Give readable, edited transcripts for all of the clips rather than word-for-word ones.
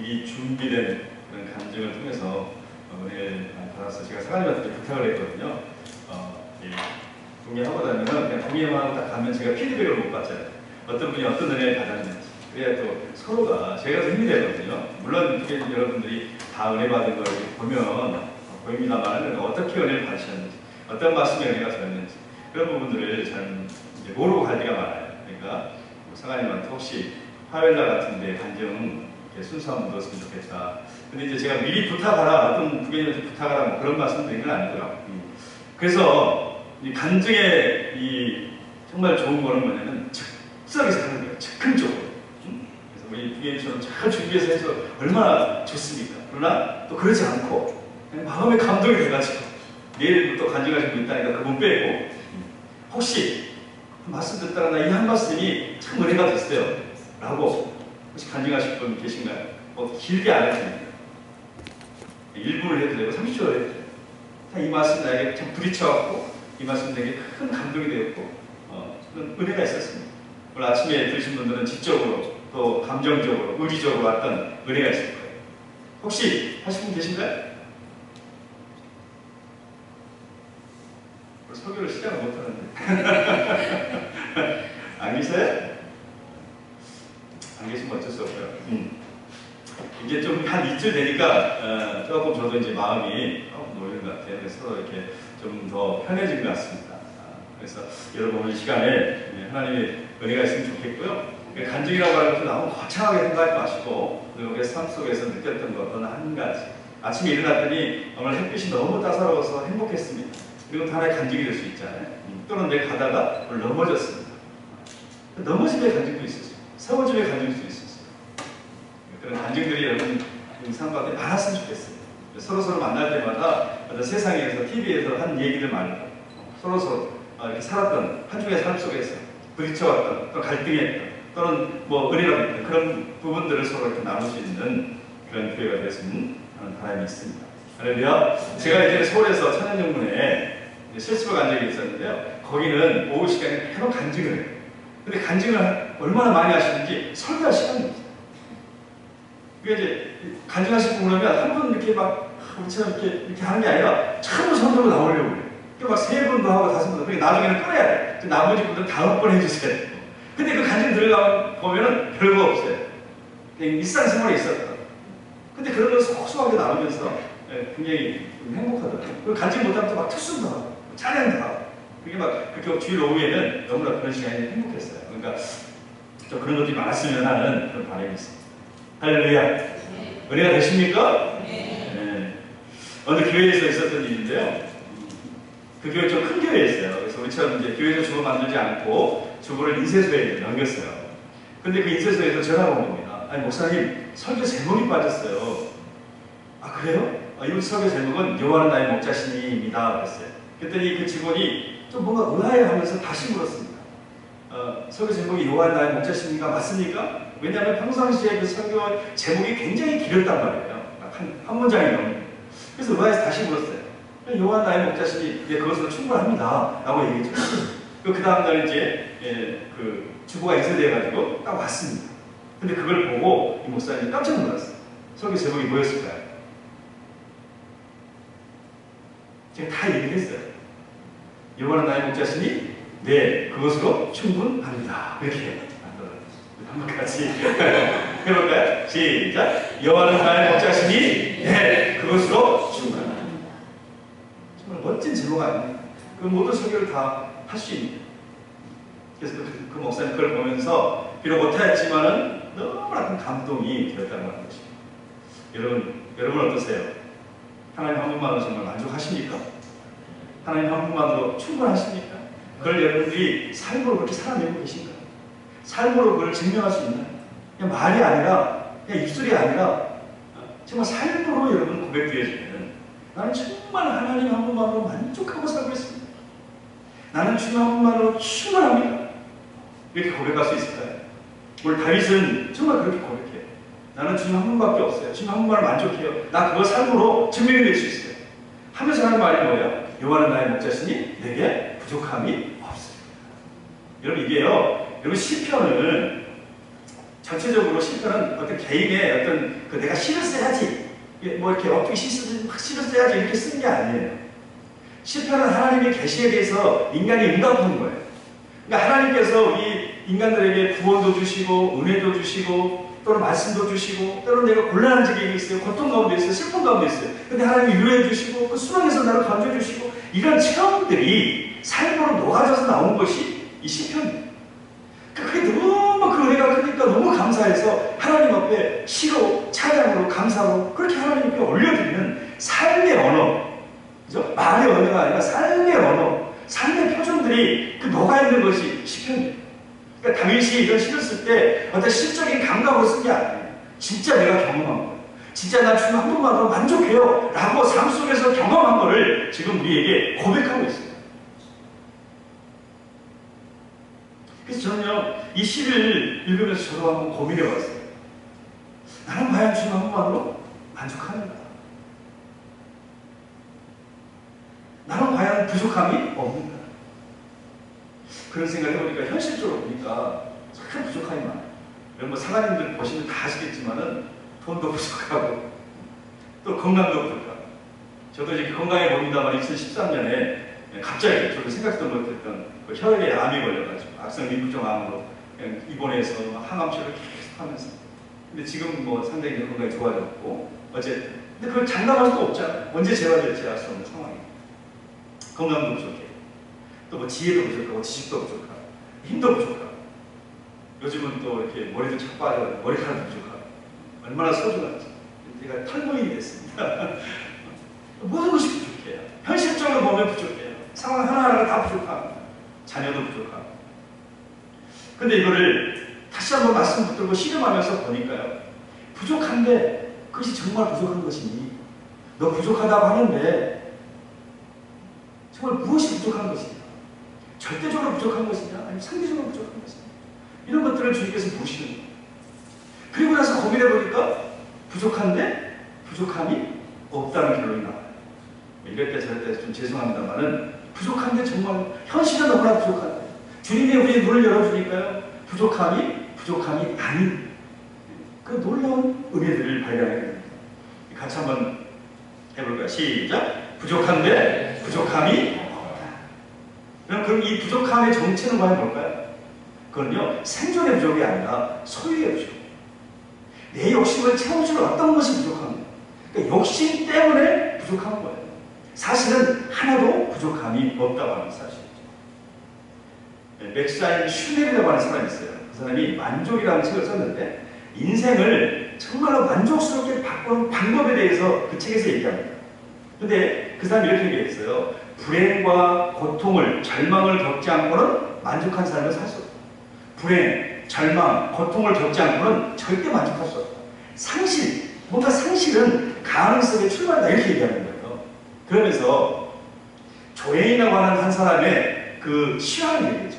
이 준비된 그런 간증을 통해서 은혜를 받아서 제가 사관님한테 부탁을 했거든요. 동의하고 다니면 그냥 동의만 하고 딱 가면 제가 피드백을 못 받잖아요. 어떤 분이 어떤 은혜를 받았는지. 그래야 또 서로가 제가 더 힘이 되거든요. 물론 여러분들이 다 은혜 받은 걸 보면 보입니다만 어떻게 은혜를 받으셨는지, 어떤 말씀에 은혜가 되었는지 그런 부분들을 잘 모르고 갈 때가 많아요. 그러니까 사관님한테 혹시 화요일날 같은데 간증 순서한번 넣었으면 좋겠다. 근데 이제 제가 미리 부탁하라, 어떤 부교님한테 부탁하라 뭐 그런 말씀 드린 건 아니고요. 그래서 이 간증의 이 정말 좋은 거는 뭐냐면 즉석에서 하는 거예요. 즉흥적으로. 그래서 우리 부교님처럼 잘 준비해서 해서 얼마나 좋습니까? 그러나 또 그러지 않고 그냥 마음의 감동이 돼가지고 내일부터 간증하시고 있다니까 그거 못 빼고 혹시 말씀 듣다가 나 이 한 말씀이 참 은혜가 됐어요 라고 혹시 간증하실 분 계신가요? 길게 안 해도 됩니다. 1분을 해도 되고 30초를 해도 돼요. 이 말씀 나에게 참 부딪혀갖고 이 말씀 되게 큰 감동이 되었고 그런 은혜가 있었습니다. 오늘 아침에 들으신 분들은 지적으로 또 감정적으로 의리적으로 왔던 은혜가 있을 거예요. 혹시 하신 분 계신가요? 설교를 시작을 못하는데 안 계세요? 안 계시면 어쩔 수 없고요. 이제 좀 한 이틀 되니까 조금 저도 이제 마음이 놓이는 것 같아요. 그래서 서로 이렇게 좀 더 편해진 것 같습니다. 그래서 여러분 오늘 이 시간에 하나님의 은혜가 있으면 좋겠고요. 간증이라고 하는 것도 너무 거창하게 생각하지 마시고 우리의 삶 속에서 느꼈던 것은 한 가지. 아침에 일어났더니 오늘 햇빛이 너무 따사로워서 행복했습니다. 그리고 하나의 간증이 될 수 있잖아요. 또는 내가 가다가 오늘 넘어졌습니다. 넘어짐의 간증도 있었어요. 세워짐의 간증도 있었어요. 그런 간증들이 여러분 삶 가운데 많았으면 좋겠어요. 서로서로 만날 때마다 어떤 세상에서 TV에서 한 얘기들 말고 서로서로 이렇게 살았던 한 주의 삶 속에서 부딪혀왔던 또 갈등했던 또는 뭐 은혜가 됐던 그런 부분들을 서로 이렇게 나눌 수 있는 그런 교회가 됐으면 하는 바람이 있습니다. 할렐루야. 제가 이제 서울에서 천연정문에 실습을 간 적이 있었는데요. 거기는 오후 시간에 계속 간증을 해요. 근데 간증을 얼마나 많이 하시는지 설교할 시간이 없어요. 그게 이제 간증하시고 그러면 한 분 이렇게 막 우리처럼 이렇게 하는 게 아니라 처음 선도로 나오려고 해요. 막 세 번도 하고 다섯 번도. 그러니까 나중에는 끊어야 돼. 나머지 분들 다음 번 해주세요. 근데 그 간증 들어가면 보면은 별거 없어요. 그냥 일상생활에 있었다. 근데 그런 걸 소소하게 나누면서 굉장히 행복하더라고요. 그리고 간증 못하면 또 막 특수도 하고 찬양도 하고 그게 막 그렇게 주일 오후에는 너무나 그런 시간이 행복했어요. 그러니까 좀 그런 것들이 많았으면 하는 그런 바람이 있습니다. 할렐루야. 네. 은혜가 되십니까? 네. 어느 교회에서 있었던 일인데요. 그 교회 좀 큰 교회였어요. 그래서 우리처럼 이제 교회에서 주보 만들지 않고 주보를 인쇄소에 넘겼어요. 근데 그 인쇄소에서 전화가 온 겁니다. 아니 목사님 설교 제목이 빠졌어요. 아 그래요? 이 설교 제목은 여호와는 나의 목자시니입니다. 그랬어요. 그랬더니 그 직원이 좀 뭔가 의아해하면서 다시 물었습니다. 설교 제목이 여호와는 나의 목자시니가 맞습니까? 왜냐하면 평상시에 그 설교 제목이 굉장히 길었단 말이에요. 한 문장이 넘는. 그래서 의아해서 다시 물었어요. 여호와는 나의 목자시니 그것으로 충분합니다. 라고 얘기했죠. 그 다음날 이제 그 주보가 인쇄돼가지고 딱 왔습니다. 근데 그걸 보고 이 목사님이 깜짝 놀랐어요. 설교 제목이 뭐였을까요? 제가 다 얘기했어요. 여호와는 나의 목자시니 네, 그것으로 충분합니다. 이렇게 한번 같이 해볼까요? 시작. 여호와는 나의 목자시니 네, 그것으로 충분합니다. 정말 멋진 제목 아닙니까? 그 모든 설교를 다 할 수 있는. 그래서 그 목사님 그걸 보면서 비록 못하였지만은 너무나 큰 감동이 되었다는 것입니다. 여러분 어떠세요? 하나님 한 분만으로 정말 만족하십니까? 하나님 한 분만으로 충분하십니까? 그걸 여러분들이 삶으로 그렇게 살아내고 계신가요? 삶으로 그걸 증명할 수 있나요? 그냥 말이 아니라, 그냥 입술이 아니라, 정말 삶으로 여러분 고백되어지면 나는 정말 하나님 한 분만으로 만족하고 살고 있습니다. 나는 주님 한 분만으로 충분합니다. 이렇게 고백할 수 있을까요? 오늘 다윗은 정말 그렇게 고백해요. 나는 주님 한 분밖에 없어요. 주님 한 분만 만족해요. 나 그거 삶으로 증명해낼 수 있어요. 하면서 하는 말이 뭐예요? 여호와는 나의 목자시니 내게 부족함이 없습니다. 여러분 이게요. 여러분 시편을 전체적으로 실패는 어떤 개인의 어떤 그 내가 시를 써야지, 뭐 이렇게 어떻게 시를 써야지 이렇게 쓰는 게 아니에요. 실패는 하나님의 계시에 대해서 인간이 응답하는 거예요. 그러니까 하나님께서 우리 인간들에게 구원도 주시고 은혜도 주시고 또는 말씀도 주시고 때로는 내가 곤란한 지경에 있어요. 고통 가운데 있어요. 슬픔 가운데 있어요. 근데 하나님이 위로해 주시고 그 수렁에서 나를 건져 주시고 이런 체험들이 삶으로 녹아져서 나온 것이 이 시편이에요. 그게 너무 그 은혜가 크니까 너무 감사해서 하나님 앞에 시로 찬양으로 감사로 그렇게 하나님께 올려드리는 삶의 언어, 그죠? 말의 언어가 아니라 삶의 언어, 삶의 표정들이 그 녹아있는 것이 시편이에요. 그러니까 다윗이 이런 시를 쓸 때 어떤 시적인 감각으로 쓴 게 아니에요. 진짜 내가 경험한 거예요. 진짜 나 주님 한 번만으로 만족해요 라고 삶 속에서 경험한 거를 지금 우리에게 고백하고 있어요. 그래서 저는요, 이 시를 읽으면서 저도 한번 고민해 봤어요. 나는 과연 주님 한 번만으로 만족하는가? 나는 과연 부족함이 없는가? 그런 생각을 해보니까 현실적으로 보니까 참 부족함이 많아요. 뭐 사장님들 보시면 다 아시겠지만은 돈도 부족하고 또 건강도 부족하고 저도 이제 건강에 보인다만 2013년에 갑자기 저도 생각도 못했던 그 혈액에 암이 걸려가지고 악성 림프종암으로 입원해서 항암 치료를 계속 하면서 근데 지금 뭐 상당히 건강이 좋아졌고 어쨌든 근데 그걸 장담할 수도 없잖아요. 언제 재발될지 알 수 없는 상황이에요. 건강도 부족해요. 또 뭐 지혜도 부족하고 지식도 부족하고 힘도 부족하고 요즘은 또 이렇게 머리도 착 빠져 머리카락도 부족하고 얼마나 소중한지 제가 탈모인이 됐습니다. 모든 것이 부족해요. 현실적으로 보면 부족해요. 상황 하나하나가 다 부족합니다. 자녀도 부족하고 근데 이거를 다시 한번 말씀 붙들고 실험하면서 보니까요. 부족한데 그것이 정말 부족한 것이니 너 부족하다고 하는데 정말 무엇이 부족한 것이냐? 절대적으로 부족한 것이냐? 아니면 상대적으로 부족한 것이냐? 이런 것들을 주님께서 보시는 거예요. 그리고 나서 고민해 보니까 부족한데 부족함이 없다는 결론이 나와요. 이럴 때 저럴 때 좀 죄송합니다만은 부족한데 정말 현실은 너무나 부족한데 주님이 우리의 눈을 열어주니까요. 부족함이 아닌 그 놀라운 은혜들을 발견하게 됩니다. 같이 한번 해볼까요? 시작! 부족한데 부족함이 없다. 그럼 이 부족함의 정체는 과연 뭘까요? 그건요, 생존의 부족이 아니라 소유의 부족. 내 욕심을 채워줄 어떤 것이 부족합니다. 그러니까 욕심 때문에 부족한 거예요. 사실은 하나도 부족함이 없다고 하는 사실이죠. 맥사인 슈넬이라고 하는 사람이 있어요. 그 사람이 만족이라는 책을 썼는데 인생을 정말로 만족스럽게 바꾸는 방법에 대해서 그 책에서 얘기합니다. 근데 그 사람이 이렇게 얘기했어요. 불행과 고통을, 절망을 겪지 않고는 만족한 삶을 살 수 없다. 불행, 절망, 고통을 겪지 않고는 절대 만족할 수 없다. 상실, 뭔가 상실은 가능성의 출발이다. 이렇게 얘기하는 거예요. 그러면서 조앤이라고 하는 한 사람의 그 실화를 얘기해죠.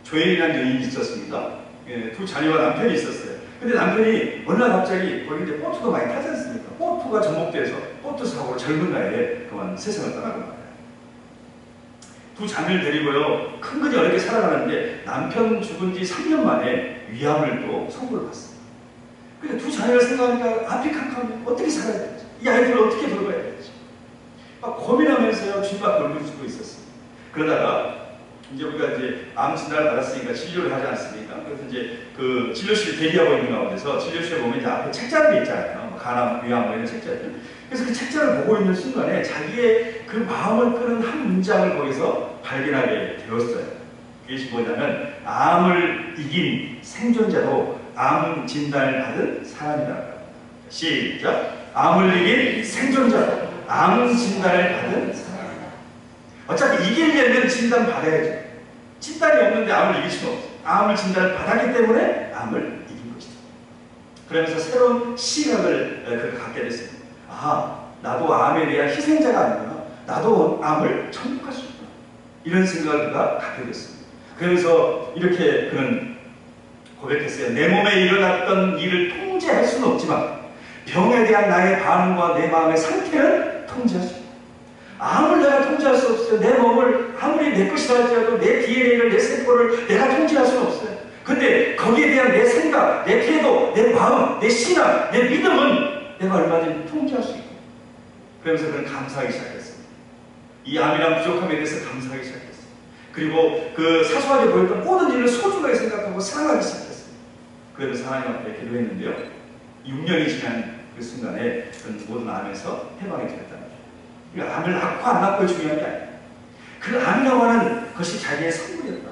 조앤이라는 여인이 있었습니다. 예, 두 자녀와 남편이 있었어요. 근데 남편이 어느 날 갑자기 거기 이제 보트도 많이 타지 않습니까? 보트가 전복돼서 보트 사고로 젊은 나이에 그만 세상을 떠나고 말아요. 두 자매를 데리고요. 큰근히 어렵게 살아가는데 남편 죽은 지 3년 만에 위암을 또 선고를 받습니다. 그러니까 두 자녀를 생각하니까 앞이 캄캄해. 어떻게 살아야 되지? 이 아이들을 어떻게 돌봐야 되지? 막 고민하면서요. 주님 앞에 얼굴 짚고 있었습니다. 그러다가 이제 우리가 이제 암 진단을 받았으니까 진료를 하지 않습니까? 그래서 이제 그 진료실에 대기하고 있는 가운데서 진료실에 보면 이제 앞에 책자들이 있잖아요. 간암, 위암 뭐 이런 책자들. 그래서 그 책자를 보고 있는 순간에 자기의 그 마음을 끄는 한 문장을 거기서 발견하게 되었어요. 그것이 뭐냐면 암을 이긴 생존자도 암 진단을 받은 사람이다. 시작. 암을 이긴 생존자도 암 진단을 받은 사람이다. 어차피 이기려면 진단 받아야죠. 진단이 없는데 암을 이길 수는 없어요. 암을 진단을 받았기 때문에 암을 이긴 것이죠. 그러면서 새로운 시각을 갖게 됐습니다. 아, 나도 암에 대한 희생자가 아니구나. 나도 암을 천국할 수 있구나. 이런 생각을 그가 갖게 됐습니다. 그러면서 이렇게 그는 고백했어요. 내 몸에 일어났던 일을 통제할 수는 없지만 병에 대한 나의 반응과 내 마음의 상태는 통제할 수 있다. 암을 내가 통제할 수 없어요. 내 몸을 아무리 내 것이라 할지라도 내 DNA를, 내 세포를 내가 통제할 수는 없어요. 그 근데 거기에 대한 내 생각, 내 태도, 내 마음, 내 신앙, 내 믿음은 내가 얼마든지 통제할 수 있고, 그러면서 그는 감사하기 시작했습니다. 이 암이란 부족함에 대해서 감사하기 시작했어요. 그리고 그 사소하게 보였던 모든 일을 소중하게 생각하고 사랑하기 시작했어요. 그러면서 하나님 앞에 기도했는데요, 6년이 지난 그 순간에 그는 모든 암에서 해방이 되었다는 거예요. 그러니까 암을 낳고 안 낳고의 중요한 게 아니에요. 그 암이라고 하는 것이 자기의 선물이었다.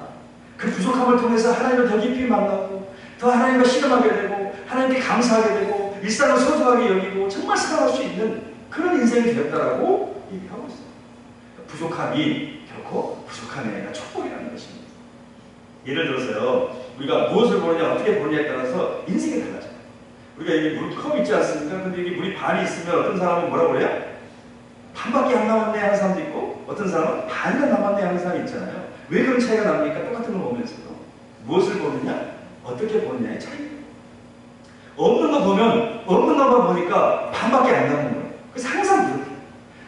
그 부족함을 통해서 하나님을 더 깊이 만나고, 더 하나님과 씨름하게 되고, 하나님께 감사하게 되고, 일상을 소중하게 여기고 정말 사랑할 수 있는 그런 인생이 되었다라고 얘기하고 있어요. 부족함이 결코 부족함이 아니라 축복이라는 것입니다. 예를 들어서요, 우리가 무엇을 보느냐, 어떻게 보느냐에 따라서 인생이 달라져요. 우리가 여기 물컵 있지 않습니까? 근데 여기 물이 반이 있으면 어떤 사람은 뭐라고 그래요? 반밖에 안 남았네 하는 사람도 있고, 어떤 사람은 반이나 남았네 하는 사람이 있잖아요. 왜 그런 차이가 납니까? 똑같은 걸 보면서도. 무엇을 보느냐, 어떻게 보느냐의 차이. 없는 거 보면, 없는 것만 보니까 반밖에 안 남는 거예요. 그래서 항상 그렇게.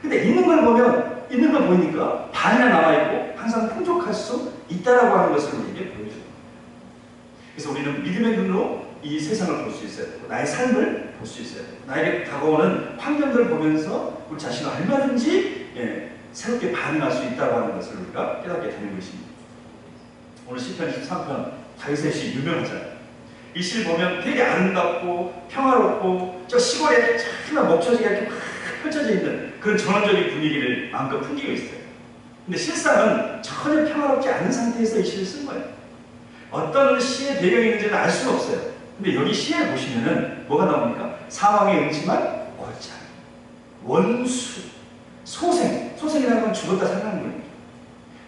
근데 있는 걸 보면, 있는 걸 보니까 반이나 남아있고, 항상 풍족할 수 있다라고 하는 것을 우리에게 보여줘요. 그래서 우리는 믿음의 눈으로 이 세상을 볼 수 있어야 되고, 나의 삶을 볼 수 있어야 되고, 나에게 다가오는 환경들을 보면서 우리 자신을 얼마든지 새롭게 반응할 수 있다고 하는 것을 우리가 깨닫게 되는 것입니다. 오늘 시편 23편 다윗의 시 유명하잖아요. 이 시를 보면 되게 아름답고 평화롭고, 저 시골에 정말 목초지가 이렇게 막 펼쳐져 있는 그런 전원적인 분위기를 마음껏 풍기고 있어요. 근데 실상은 전혀 평화롭지 않은 상태에서 이 시를 쓴 거예요. 어떤 시의 배경이 있는지는 알 수는 없어요. 근데 여기 시에 보시면은 뭐가 나옵니까? 상황에 응치만 옳지 않은 원수, 소생이라는 건 죽었다 살아나는 거예요.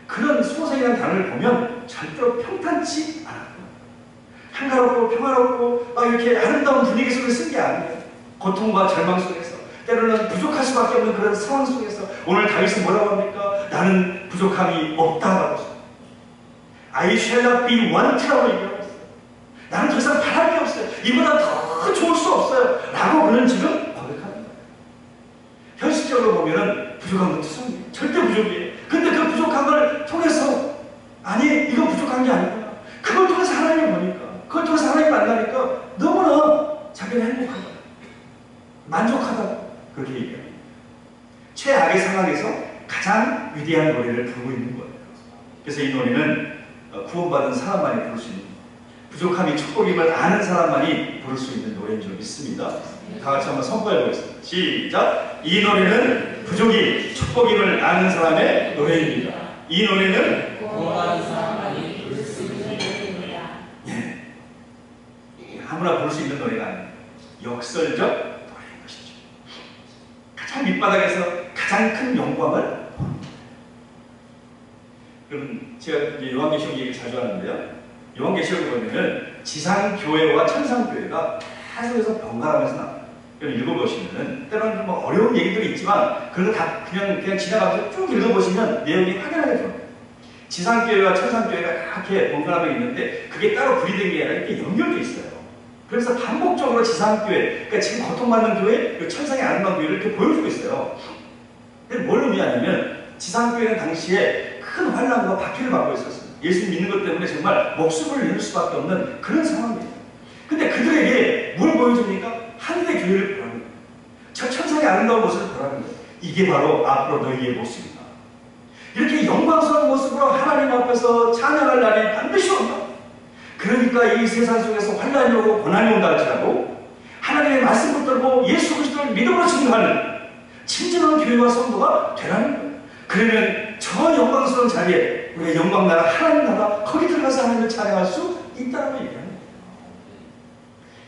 그런 소생이라는 단어를 보면 절대로 평탄치 않았고, 한가롭고 평화롭고 막 이렇게 아름다운 분위기 속에 쓴 게 아니에요. 고통과 절망 속에서, 때로는 부족할 수밖에 없는 그런 상황 속에서 오늘 다윗은 뭐라고 합니까? 나는 부족함이 없다라고 했어요. I shall not be want라고 얘기하고 있어요. 나는 더 이상 바랄 게 없어요. 이보다 더 좋을 수 없어요. 라고 그는 지금 고백하는 거예요. 현실적으로 보면은 부족한 건 투성이에요. 절대 부족이에요. 근데 그 부족한 걸 통해서, 아니 이건 부족한 게 아니구나, 그걸 통해서 하나님을 보니까, 그걸 통해서 하나님 만나니까 너무나 자기는 행복하다, 만족하다, 그렇게 얘기합니다. 최악의 상황에서 가장 위대한 노래를 부르고 있는 거예요. 그래서 이 노래는 구원받은 사람만이 부를 수 있는, 부족함이 축복임을 아는 사람만이 부를 수 있는 노래인 줄 믿습니다. 다 같이 한번 선포해 보겠습니다. 시작! 이 노래는 부족이 축복임을 아는 사람의 노래입니다. 이 노래는 구원받은 사람만이 부를 수 있는 노래입니다. 아무나 부를 수 있는 노래가 아닙니다. 역설적 노래인 것이죠. 가장 밑바닥에서 가장 큰 영광을, 그럼 제가 요한계시록 얘기를 자주 하는데요, 요한계시록에 보면은 지상교회와 천상교회가 계속해서 번갈아가면서 나와요. 읽어보시면은 때로는 뭐 어려운 얘기들이 있지만 그런 거 다 그냥 지나가면서 쭉 읽어보시면 내용이 확연하게 들어요. 지상교회와 천상교회가 이렇게 번갈아가고 있는데 그게 따로 분리된 게 아니라 이렇게 연결되어 있어요. 그래서 반복적으로 지상교회, 그러니까 지금 고통받는 교회, 천상의 아름다운 교회를 이렇게 보여주고 있어요. 근데 뭘 의미하냐면, 지상교회는 당시에 큰 환난과 박해를 받고 있었어요. 예수 믿는 것 때문에 정말 목숨을 잃을 수밖에 없는 그런 상황이에요. 근데 그들에게 뭘 보여줍니까? 하늘의 교회를 보라는 거예요. 저 천상의 아름다운 모습을 보라는 거예요. 이게 바로 앞으로 너희의 모습이다. 이렇게 영광스러운 모습으로 하나님 앞에서 찬양할 날이 반드시 온다. 그러니까 이 세상 속에서 환난이 오고 고난이 온다 할지라도 하나님의 말씀 붙들고 예수 그리스도를 믿음으로 증거하는 진정한 교회와 성도가 되라는 거예요. 그러면 저 영광스러운 자리에 우리의 영광 나라, 하나님 나라, 거기 들어가서 하나님을 찬양할 수 있다고 얘기합니다.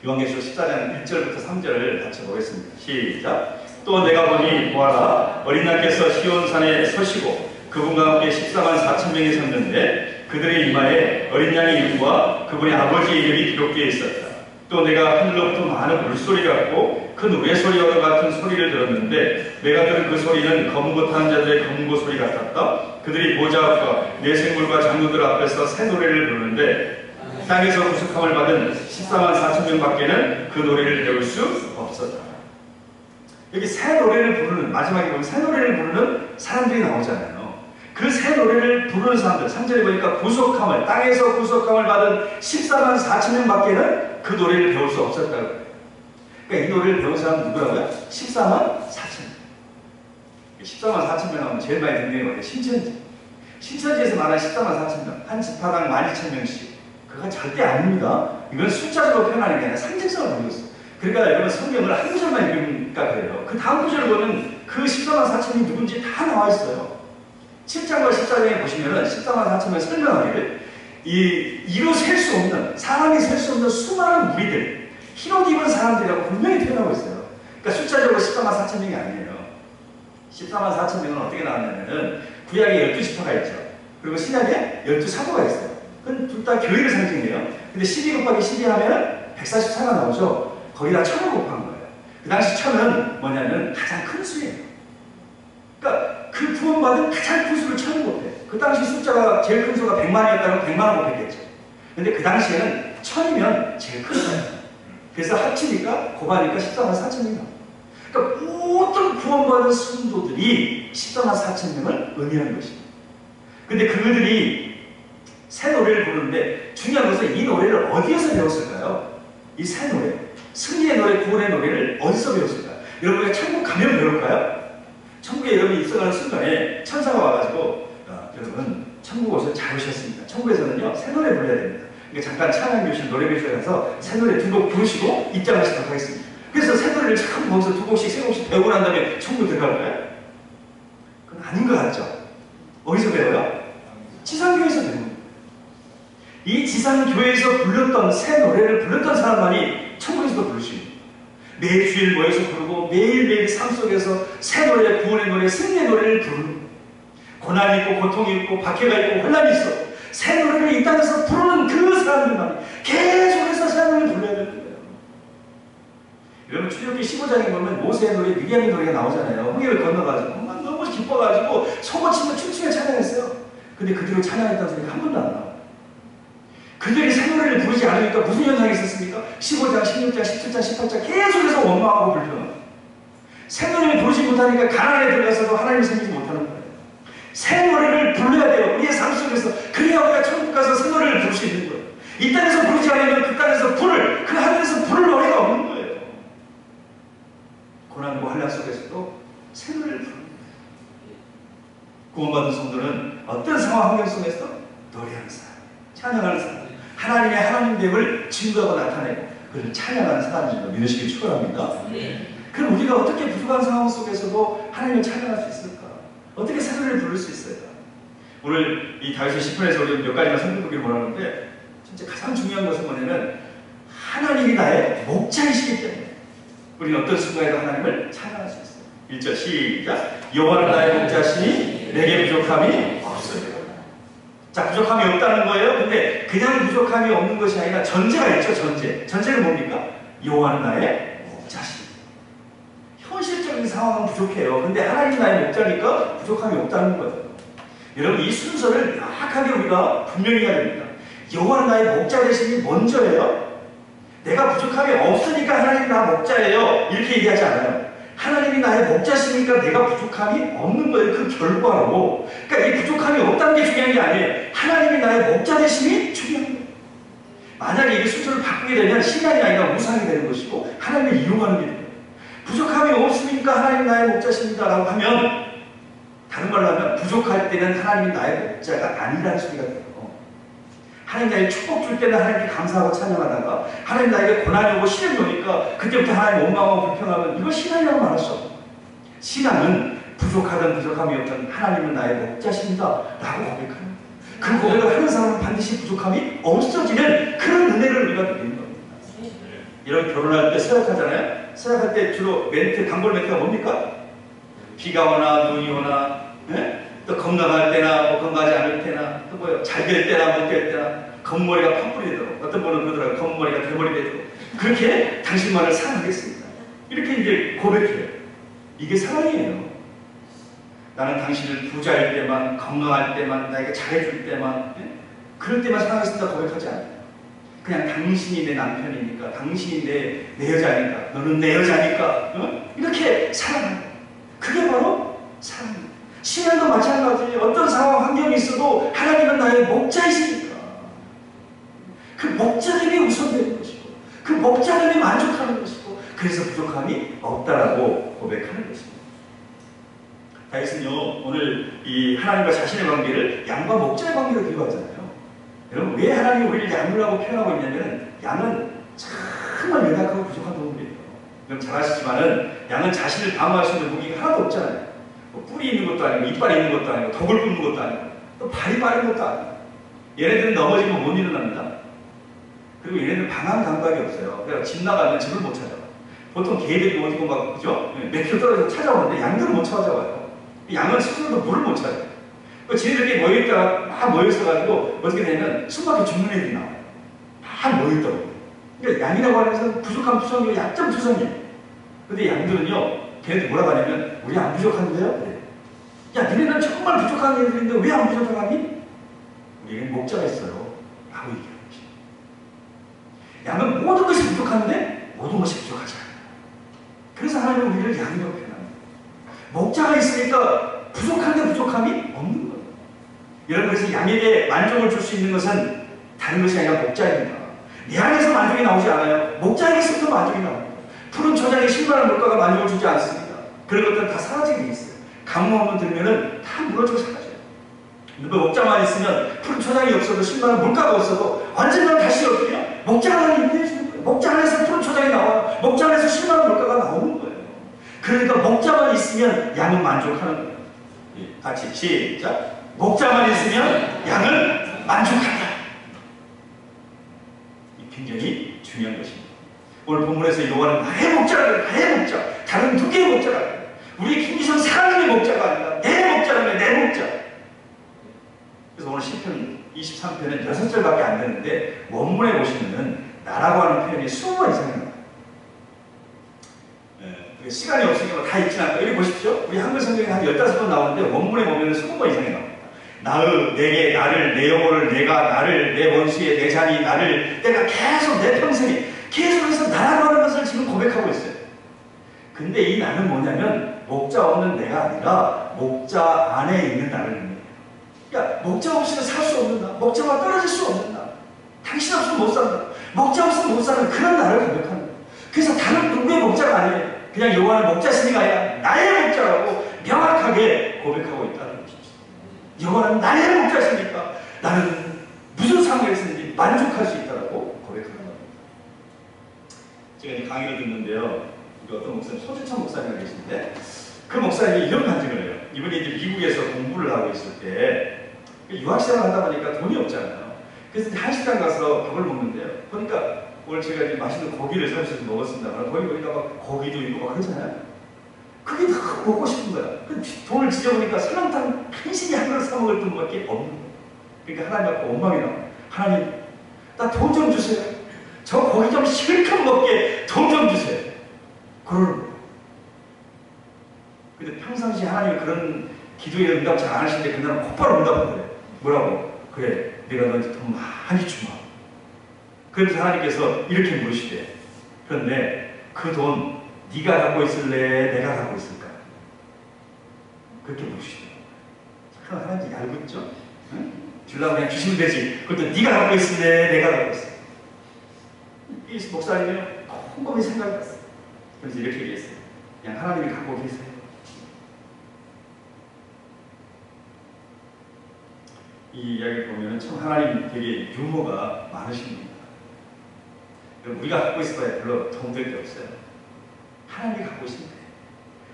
요한계시록 14장 1절부터 3절을 같이 보겠습니다. 시작! 또 내가 보니 보아라, 어린 양께서 시온산에 서시고 그분과 함께 14만 4천 명이 섰는데 그들의 이마에 어린 양의 이름과 그분의 아버지의 이름이 기록되어 있었다. 또 내가 하늘로부터 많은 물소리 같고 큰 우레소리와 같은 소리를 들었는데 내가 들은 그 소리는 검은 고 타는 자들의 검은 고 소리 같았다. 그들이 보좌 앞과 내생물과 장로들 앞에서 새 노래를 부르는데 땅에서 구속함을 받은 14만 4천 명 밖에는 그 노래를 배울 수 없었다. 여기 새 노래를 부르는, 마지막에 보면 새 노래를 부르는 사람들이 나오잖아요. 그 새 노래를 부르는 사람들, 3절에 보니까 구속함을, 땅에서 구속함을 받은 14만 4천 명밖에는 그 노래를 배울 수 없었다고. 그러니까 이 노래를 배운 사람은 누구라고요? 14만 4천 명. 14만 4천 명 하면 제일 많이 듣는 게 뭐예요? 신천지. 신천지에서 말하는 14만 4천 명, 한 지파당 12,000명씩. 그건 절대 아닙니다. 이건 숫자적으로 표현하는 게 아니라 상징성을 가지고 있어요. 그러니까 여러분 성경을 한 구절만 읽으니까 그래요. 그 다음 구절을 보면 그 14만 4천이 누군지 다 나와 있어요. 7장과 14장에 보시면은 14만 4천을 설명하기를 이로 셀 수 없는, 사람이 셀 수 없는 수많은 무리들, 흰옷 입은 사람들이라고 분명히 표현하고 있어요. 그러니까 숫자적으로 14만 4천 명이 아니에요. 14만 4천 명은 어떻게 나왔냐면은 구약에 12지파가 있죠. 그리고 신약에 12사도가 있어요. 그건 둘 다 교회를 상징해요. 근데 12 곱하기 12 하면 144가 나오죠. 거기다 1000을 곱한 거예요. 그 당시 1000은 뭐냐면 가장 큰 수예요. 그러니까 그 구원받은 가장 큰 수를 1000을 곱해. 그 당시 숫자가 제일 큰 수가 100만이었다면 100만을 곱했겠죠. 근데 그 당시에는 1000이면 제일 큰 거예요. 그래서 합치니까 곱하니까 14만 4천 명이 나와요. 그러니까 모든 구원받은 성도들이 14만 4천 명을 의미하는 것입니다. 근데 그들이 새 노래를 부르는데 중요한 것은 이 노래를 어디에서 배웠을까요? 이 새 노래, 승리의 노래, 구원의 노래를 어디서 배웠을까요? 여러분이 천국 가면 배울까요? 천국에 여러분이 입성하는 순간에 천사가 와가지고 여러분 천국 오셔서 잘 오셨습니다. 천국에서는요 새 노래 불러야 됩니다. 그러니까 잠깐 찬양교실 노래교실에 가서 새 노래 두 곡 부르시고 입장하시도록 하겠습니다. 그래서 새 노래를 참 거기서 두 곡씩 세 곡씩 배우고 난 다음에 천국 들어갈까요? 그건 아닌 것 같죠? 어디서 배워요? 지상교회에서 배웁니다. 이 지상교회에서 불렀던 새 노래를 불렀던 사람만이 천국에서도 부를 수 있습니다. 매일 주일 모여서 부르고 매일매일 삶 속에서 새 노래, 구원의 노래, 승리의 노래를 부르는 고난이 있고 고통이 있고 박해가 있고 혼란이 있어 새 노래를 이 땅에서 부르는 그 사람들만이 계속해서 새 노래를 불러야 되는 거예요. 여러분 출애굽기 15장에 보면 모세의 노래, 미리암의 노래가 나오잖아요. 홍해를 건너가지고 너무 기뻐가지고 속옷치며 춤추며 찬양했어요. 근데 그 뒤로 찬양했다는 소리가 한 번도 안 나와요. 그들이 새 노래를 부르지 않으니까 무슨 현상이 있었습니까? 15장, 16장, 17장, 18장 계속해서 원망하고 불평하고 새 노래를 부르지 못하니까 가난에 들어가서도 하나님을 섬기지 못하는 거예요. 새 노래를 불러야 돼요. 우리의 삶 속에서. 그래야 우리가 천국 가서 새 노래를 부를 수 있는 거예요. 이 땅에서 부르지 않으면 그 땅에서 그 하늘에서 부를 노래가 없는 거예요. 고난과 환난 속에서도 새 노래를 부릅니다. 구원받은 성도는 어떤 상황 환경 속에서 노래하는 사람, 찬양하는 사람, 하나님의 하나님됨을 증거하고 나타내고 그를 찬양하는 사람들로 믿으시길 축원합니다. 그럼 우리가 어떻게 부족한 상황 속에서도 하나님을 찬양할 수 있을까? 어떻게 새 노래를 부를 수 있을까? 오늘 이 다윗의 시편에서 우리 몇 가지만 살펴보길 원하는데 진짜 가장 중요한 것은 뭐냐면 하나님이 나의 목자이시기 때문에 우리는 어떤 순간에도 하나님을 찬양할 수 있어요. 1절 시작. 여호와는 나의 목자시니 내게 부족함이 없어요. 자, 부족함이 없다는 거예요. 근데 그냥 부족함이 없는 것이 아니라 전제가 있죠. 전제는 뭡니까? 여호와는 나의 목자시니. 현실적인 상황은 부족해요. 근데 하나님 나의 목자니까 부족함이 없다는 거예요. 여러분 이 순서를 명확하게 우리가 분명히 해야 됩니다. 여호와는 나의 목자 되시니 먼저예요. 내가 부족함이 없으니까 하나님 나 목자예요. 이렇게 얘기하지 않아요. 하나님이 나의 목자시니까 내가 부족함이 없는 거예요. 그 결과로. 그러니까 이 부족함이 없다는 게 중요한 게 아니에요. 하나님이 나의 목자 되심이 중요한 거예요. 만약에 이 순서를 바꾸게 되면 신앙이 아니라 우상이 되는 것이고 하나님을 이용하는 게 돼요. 부족함이 없으니까 하나님 나의 목자십니다 라고 하면 다른 말로 하면 부족할 때는 하나님이 나의 목자가 아니라는 소리가 돼요. 하나님 나에게 축복 줄 때는 하나님께 감사하고 찬양하다가 하나님 나에게 고난이 오고 시련이 오니까 그때부터 하나님 원망하고 불평하면 이걸 신앙이라고 말할 수 없어요. 신앙은 부족하든 부족함이 없든 하나님은 나의 목자십니다 라고 고백하는 그 고백을 하는 사람은 반드시 부족함이 없어지는 그런 은혜를 우리가 누리는 겁니다. 이런 결혼할 때 서약하잖아요. 서약할 때 주로 멘트, 단골 멘트가 뭡니까? 비가 오나 눈이 오나 또 건강할 때나 뭐 건강하지 않을 때나 또 뭐요 잘 될 때나 못 될 때나 겉머리가 팥불이 되도록 어떤 분은 그러더라고요. 겉머리가 대머리 되도록 그렇게 당신만을 사랑하겠습니다. 이렇게 이제 고백해요. 이게 사랑이에요. 나는 당신을 부자일 때만 건강할 때만 나에게 잘해줄 때만 그럴 때만 사랑했습니다 고백하지 않아요. 그냥 당신이 내 남편이니까 당신이 내 여자니까 너는 내 여자니까 이렇게 사랑하는 거예요. 그게 바로 사랑입니다. 신앙도 마찬가지. 어떤 상황, 환경이 있어도 하나님은 나의 목자이시니까 그 목자됨이 우선되는 것이고 그 목자됨이 만족하는 것이고 그래서 부족함이 없다라고 고백하는 것입니다. 다윗은요 오늘 이 하나님과 자신의 관계를 양과 목자의 관계로 비유하잖아요. 여러분 왜 하나님이 우리를 양이라고 표현하고 있냐면 양은 정말 연약하고 부족한 동물이에요. 여러분 잘 아시지만은 양은 자신을 방어할 수 있는 무기가 하나도 없잖아요. 뭐 뿔이 있는 것도 아니고 이빨이 있는 것도 아니고 덕을 뿜는 것도 아니고 또 발이 빠른 것도 아니고 얘네들은 넘어지면 못 일어납니다. 그리고 얘네들은 방황 감각이 없어요. 그러니까 집 나가면 집을 못 찾아요. 보통 개들이 어디고 막 그죠? 몇 킬로 떨어져서 찾아오는데 양들은 못 찾아와요. 양은 스스로도 물을 못 찾아요. 지네들끼리 모여있다가 막 모여있어가지고 어떻게 되냐면 숨막혀 죽는 애들이 나와요. 다 모여있다고. 그러니까 양이라고 하는 것은 부족한 투성이고 약점 투성이에요. 근데 양들은요, 걔네들 뭐라고 하냐면 우리 안 부족한데요? 그래. 야, 니네는 정말 부족한 애들인데 왜 안 부족하니? 우리에겐 목자가 있어요. 라고 얘기하는 것이죠. 양은 모든 것이 부족한데 모든 것이 부족하지 않아요. 그래서 하나님은 우리를 양이라고 표현합니다. 목자가 있으니까 부족한데 부족함이 없는 거예요. 여러분 그래서 양에게 만족을 줄 수 있는 것은 다른 것이 아니라 목자입니다. 내 안에서 만족이 나오지 않아요. 목자에게서부터 만족이 나옵니다. 푸른 초장에 신발을 물가가 만족을 주지 않습니다. 그런 것들은 다 사라지게 돼 있어요. 강무 한번 들면은 다 무너지고 사라져요. 근데 목자만 있으면 푸른 초장이 없어도 신발은 물가가 없어도 완전히 다시 어떻게 해요? 목자 안에 임대해주는 거예요. 목자 안에서 푸른 초장이 나와요. 목자 안에서 신발은 물가가 나오는 거예요. 그러니까 목자만 있으면 양은 만족하는 거예요. 같이 시작. 목자만 있으면 양은 만족한다. 이 굉장히 중요한 것입니다. 오늘 본문에서 여호와는 나의 목자라, 나의 목자. 다른 누구의 목자가 아니라 우리 김기성 사람의 목자가 아니라 내 목자라며 내 목자. 그래서 오늘 시편 23편은 6절밖에 안 되는데 원문에 보시면은 나라고 하는 표현이 20번 이상이 나와요. 시간이 없으니까 다 읽지 않고 여기 보십시오. 우리 한글 성경에 한 15번 나오는데 원문에 보면 20번 이상이 나옵니다. 나의, 내게, 나를, 내 영혼을, 내가, 나를, 내 원수의, 내 자니, 나를, 내가 계속 내 평생에 계속해서 나라고 하는 것을 지금 고백하고 있어요. 근데 이 나는 뭐냐면 목자 없는 내가 아니라 목자 안에 있는 나를 의미해요. 그러니까 목자 없이는 살 수 없는 나, 목자와 떨어질 수 없는 나, 당신 없으면 못 산다, 목자 없으면 못 사는 그런 나를 고백하는 거예요. 그래서 다른 누구의 목자가 아니에요. 그냥 여호와는 목자시니가 아니라 나의 목자라고 명확하게 고백하고 있다는 것입니다. 여호와는 나의 목자시니까 나는 무슨 상황에서든지 만족할 수 있다고 고백하는 겁니다. 제가 이제 강의를 듣는데요. 어떤 목사님, 소주찬 목사님이 계신데 그 목사님이 이런 간증을 해요. 이분이 이제 미국에서 공부를 하고 있을 때 유학생활을 하다 보니까 돈이 없잖아요. 그래서 이제 한식당 가서 밥을 먹는데요. 보니까 오늘 제가 이제 맛있는 고기를 사주셔서 먹었습니다만 거기 보니까 막 고기도 있고 막 그러잖아요. 그게 다 먹고 싶은 거야. 돈을 지져보니까 설렁탕 간신히 한 그릇 사 먹을 돈밖에 없는 거야. 그러니까 하나님 앞에 원망이 나와요. 하나님, 나 돈 좀 주세요. 저 고기 좀 실컷 먹게 돈 좀 주세요. 그러는 거예요. 근데 평상시 하나님이 그런 기도에 응답 잘 안 하시는데 그날은 곧바로 응답을 그래. 뭐라고? 그래, 내가 너한테 돈 많이 주마. 그래서 하나님께서 이렇게 물으시대. 그런데 그 돈 네가 갖고 있을래? 내가 갖고 있을까? 그렇게 물으시대요. 그럼 하나님이 얄궂죠? 응? 주려고 그냥 주시면 되지. 그것도 네가 갖고 있을래? 내가 갖고 있을까? 이 목사님이 곰곰이 생각했어요. 그래서 이렇게 얘기했어요. 그냥 하나님이 갖고 계세요. 이 이야기를 보면 참 하나님 되게 유머가 많으신 분입니다. 우리가 갖고 있을 거야 별로 도움될 게 없어요. 하나님이 갖고 있으면 돼요.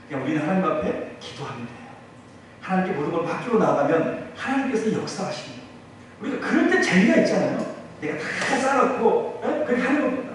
그냥 우리는 하나님 앞에 기도하면 돼요. 하나님께 모든 걸 맡기고 나가면 하나님께서 역사하십니다. 우리가 그럴 때 재미가 있잖아요. 내가 다 쌓아놓고 그렇게 하는 것보다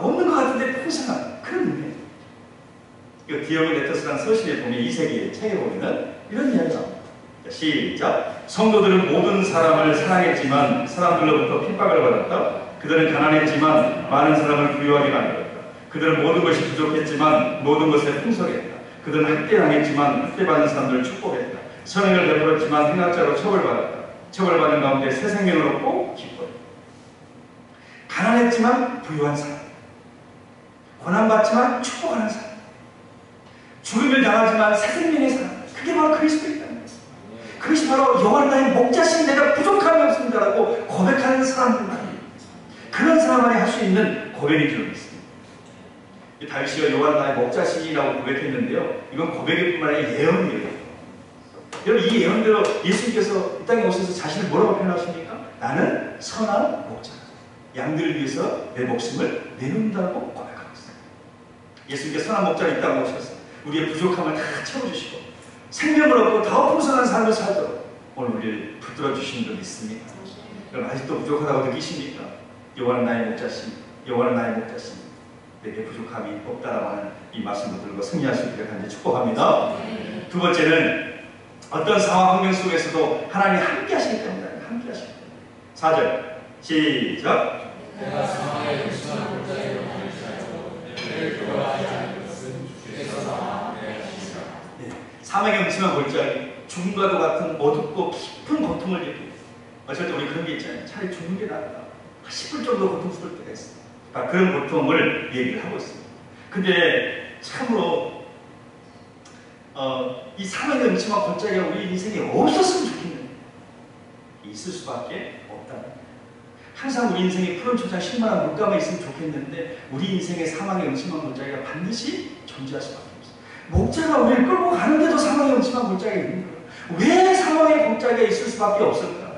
없는 것 같은데 풍성한 그런 의미예요. 디어고 네터스라는 서신에 보면 2세기 책에 보면 이런 이야기가 나옵니다. 시작. 성도들은 모든 사람을 사랑했지만 사람들로부터 핍박을 받았다. 그들은 가난했지만 많은 사람을 부유하게 만들었다. 그들은 모든 것이 부족했지만 모든 것에 풍성했다. 그들은 학대당했지만 학대받는 사람들을 축복했다. 선행을 베풀었지만 행악자로 처벌받았다. 처벌받는 가운데 새 생명을 얻고 기뻐했다. 가난했지만 부유한 사람, 고난받지만 축복하는 사람, 죽음을 당하지만 새 생명의 사람, 그게 바로 그리스도이다는 거예요. 그것이 바로 여호와는 나의 목자신 내가 부족함이 없습니다라고 고백하는 사람들만이, 그런 사람만이 할 수 있는 고백인 줄 믿습니다. 다윗이가 여호와는 나의 목자신이라고 고백했는데요, 이건 고백일 뿐만 아니라 예언이에요. 여러분, 이 예언대로 예수님께서 이 땅에 오셔서 자신을 뭐라고 표현하십니까? 나는 선한 목자, 양들을 위해서 내 목숨을 내놓는다고 고백하고 있어요. 예수님께서 선한 목자로 이 땅에 오셔서 우리의 부족함을 다 채워주시고 생명을 얻고 더 풍성한 삶을 살도록 오늘 우리를 붙들어 주시는 줄 믿습니다. 여러분, 아직도 부족하다고 느끼십니까? 여호와는 나의 목자신, 여호와는 나의 목자신, 내게 부족함이 없다라고 하는 이 말씀을 들고 승리할 수 있기를 간절히 축복합니다. 두 번째는 어떤 상황 환경 속에서도 하나님이 함께 하시기 때문에, 함께 하시기 때문에. 4절 시작. 내가 상황에 의심한 목자에게 말하시고 내를 두려워하지 않을 것은 주께서 나와 함께 하시리라. 사망의 음침한 골짜기, 죽음과도 같은 어둡고 깊은 고통을 느끼고, 어쩔 때 우리 그런 게 있잖아요. 차라리 죽는 게 낫다 싶을 정도 고통스러울 때가 있어요. 그런 고통을 얘기를 하고 있습니다. 근데 참으로 이 사망의 음침한 골짜기가 우리 인생에 없었으면 좋겠는데 있을 수밖에 없다. 항상 우리 인생에 푸른 초장 신만한 물감에 있으면 좋겠는데 우리 인생의 사망의 음침한 골짜기가 반드시 존재할 수밖에 없어요. 목자가 우리를 끌고 가는데도 사망의 음침한 골짜기가 있는 거예요. 왜 사망의 골짜기가 있을 수밖에 없을까?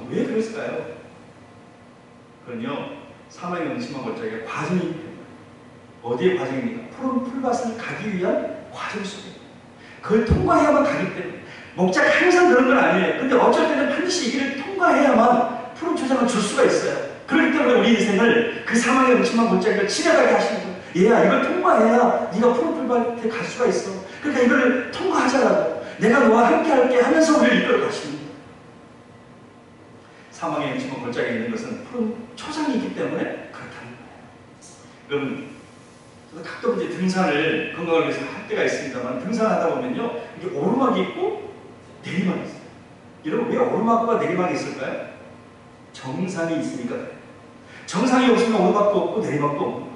왜 그랬을까요? 그건요, 사망의 음침한 골짜기가 과정입니다. 어디의 과정입니까? 푸른 풀밭을 가기 위한 과정 속에 그걸 통과해야만 가기 때문에. 목자가 항상 그런 건 아니에요. 근데 어쩔 때는 반드시 이 길을 통과해야만 푸른 초장을 줄 수가 있어요. 그렇기 때문에 우리 인생을 그 사망의 음침한 골짜기를 지나가게 하시는 거예요. 얘야, 이걸 통과해야 네가 푸른 풀밭에 갈 수가 있어. 그러니까 이걸 통과하자라고, 내가 너와 함께 할게 하면서 우리를 이끌어 가시는 거예요. 사망의 음침한 골짜기에 있는 것은 푸른 초장이기 때문에 그렇다는 거예요. 여러분, 저도 가끔 이제 등산을 건강을 위해서 할 때가 있습니다만, 등산하다 보면요, 이게 오르막이 있고 내리막이 있어요. 여러분, 왜 오르막과 내리막이 있을까요? 정상이 있으니까 그래요. 정상이 없으면 오르막도 없고 내리막도 없는 거예요.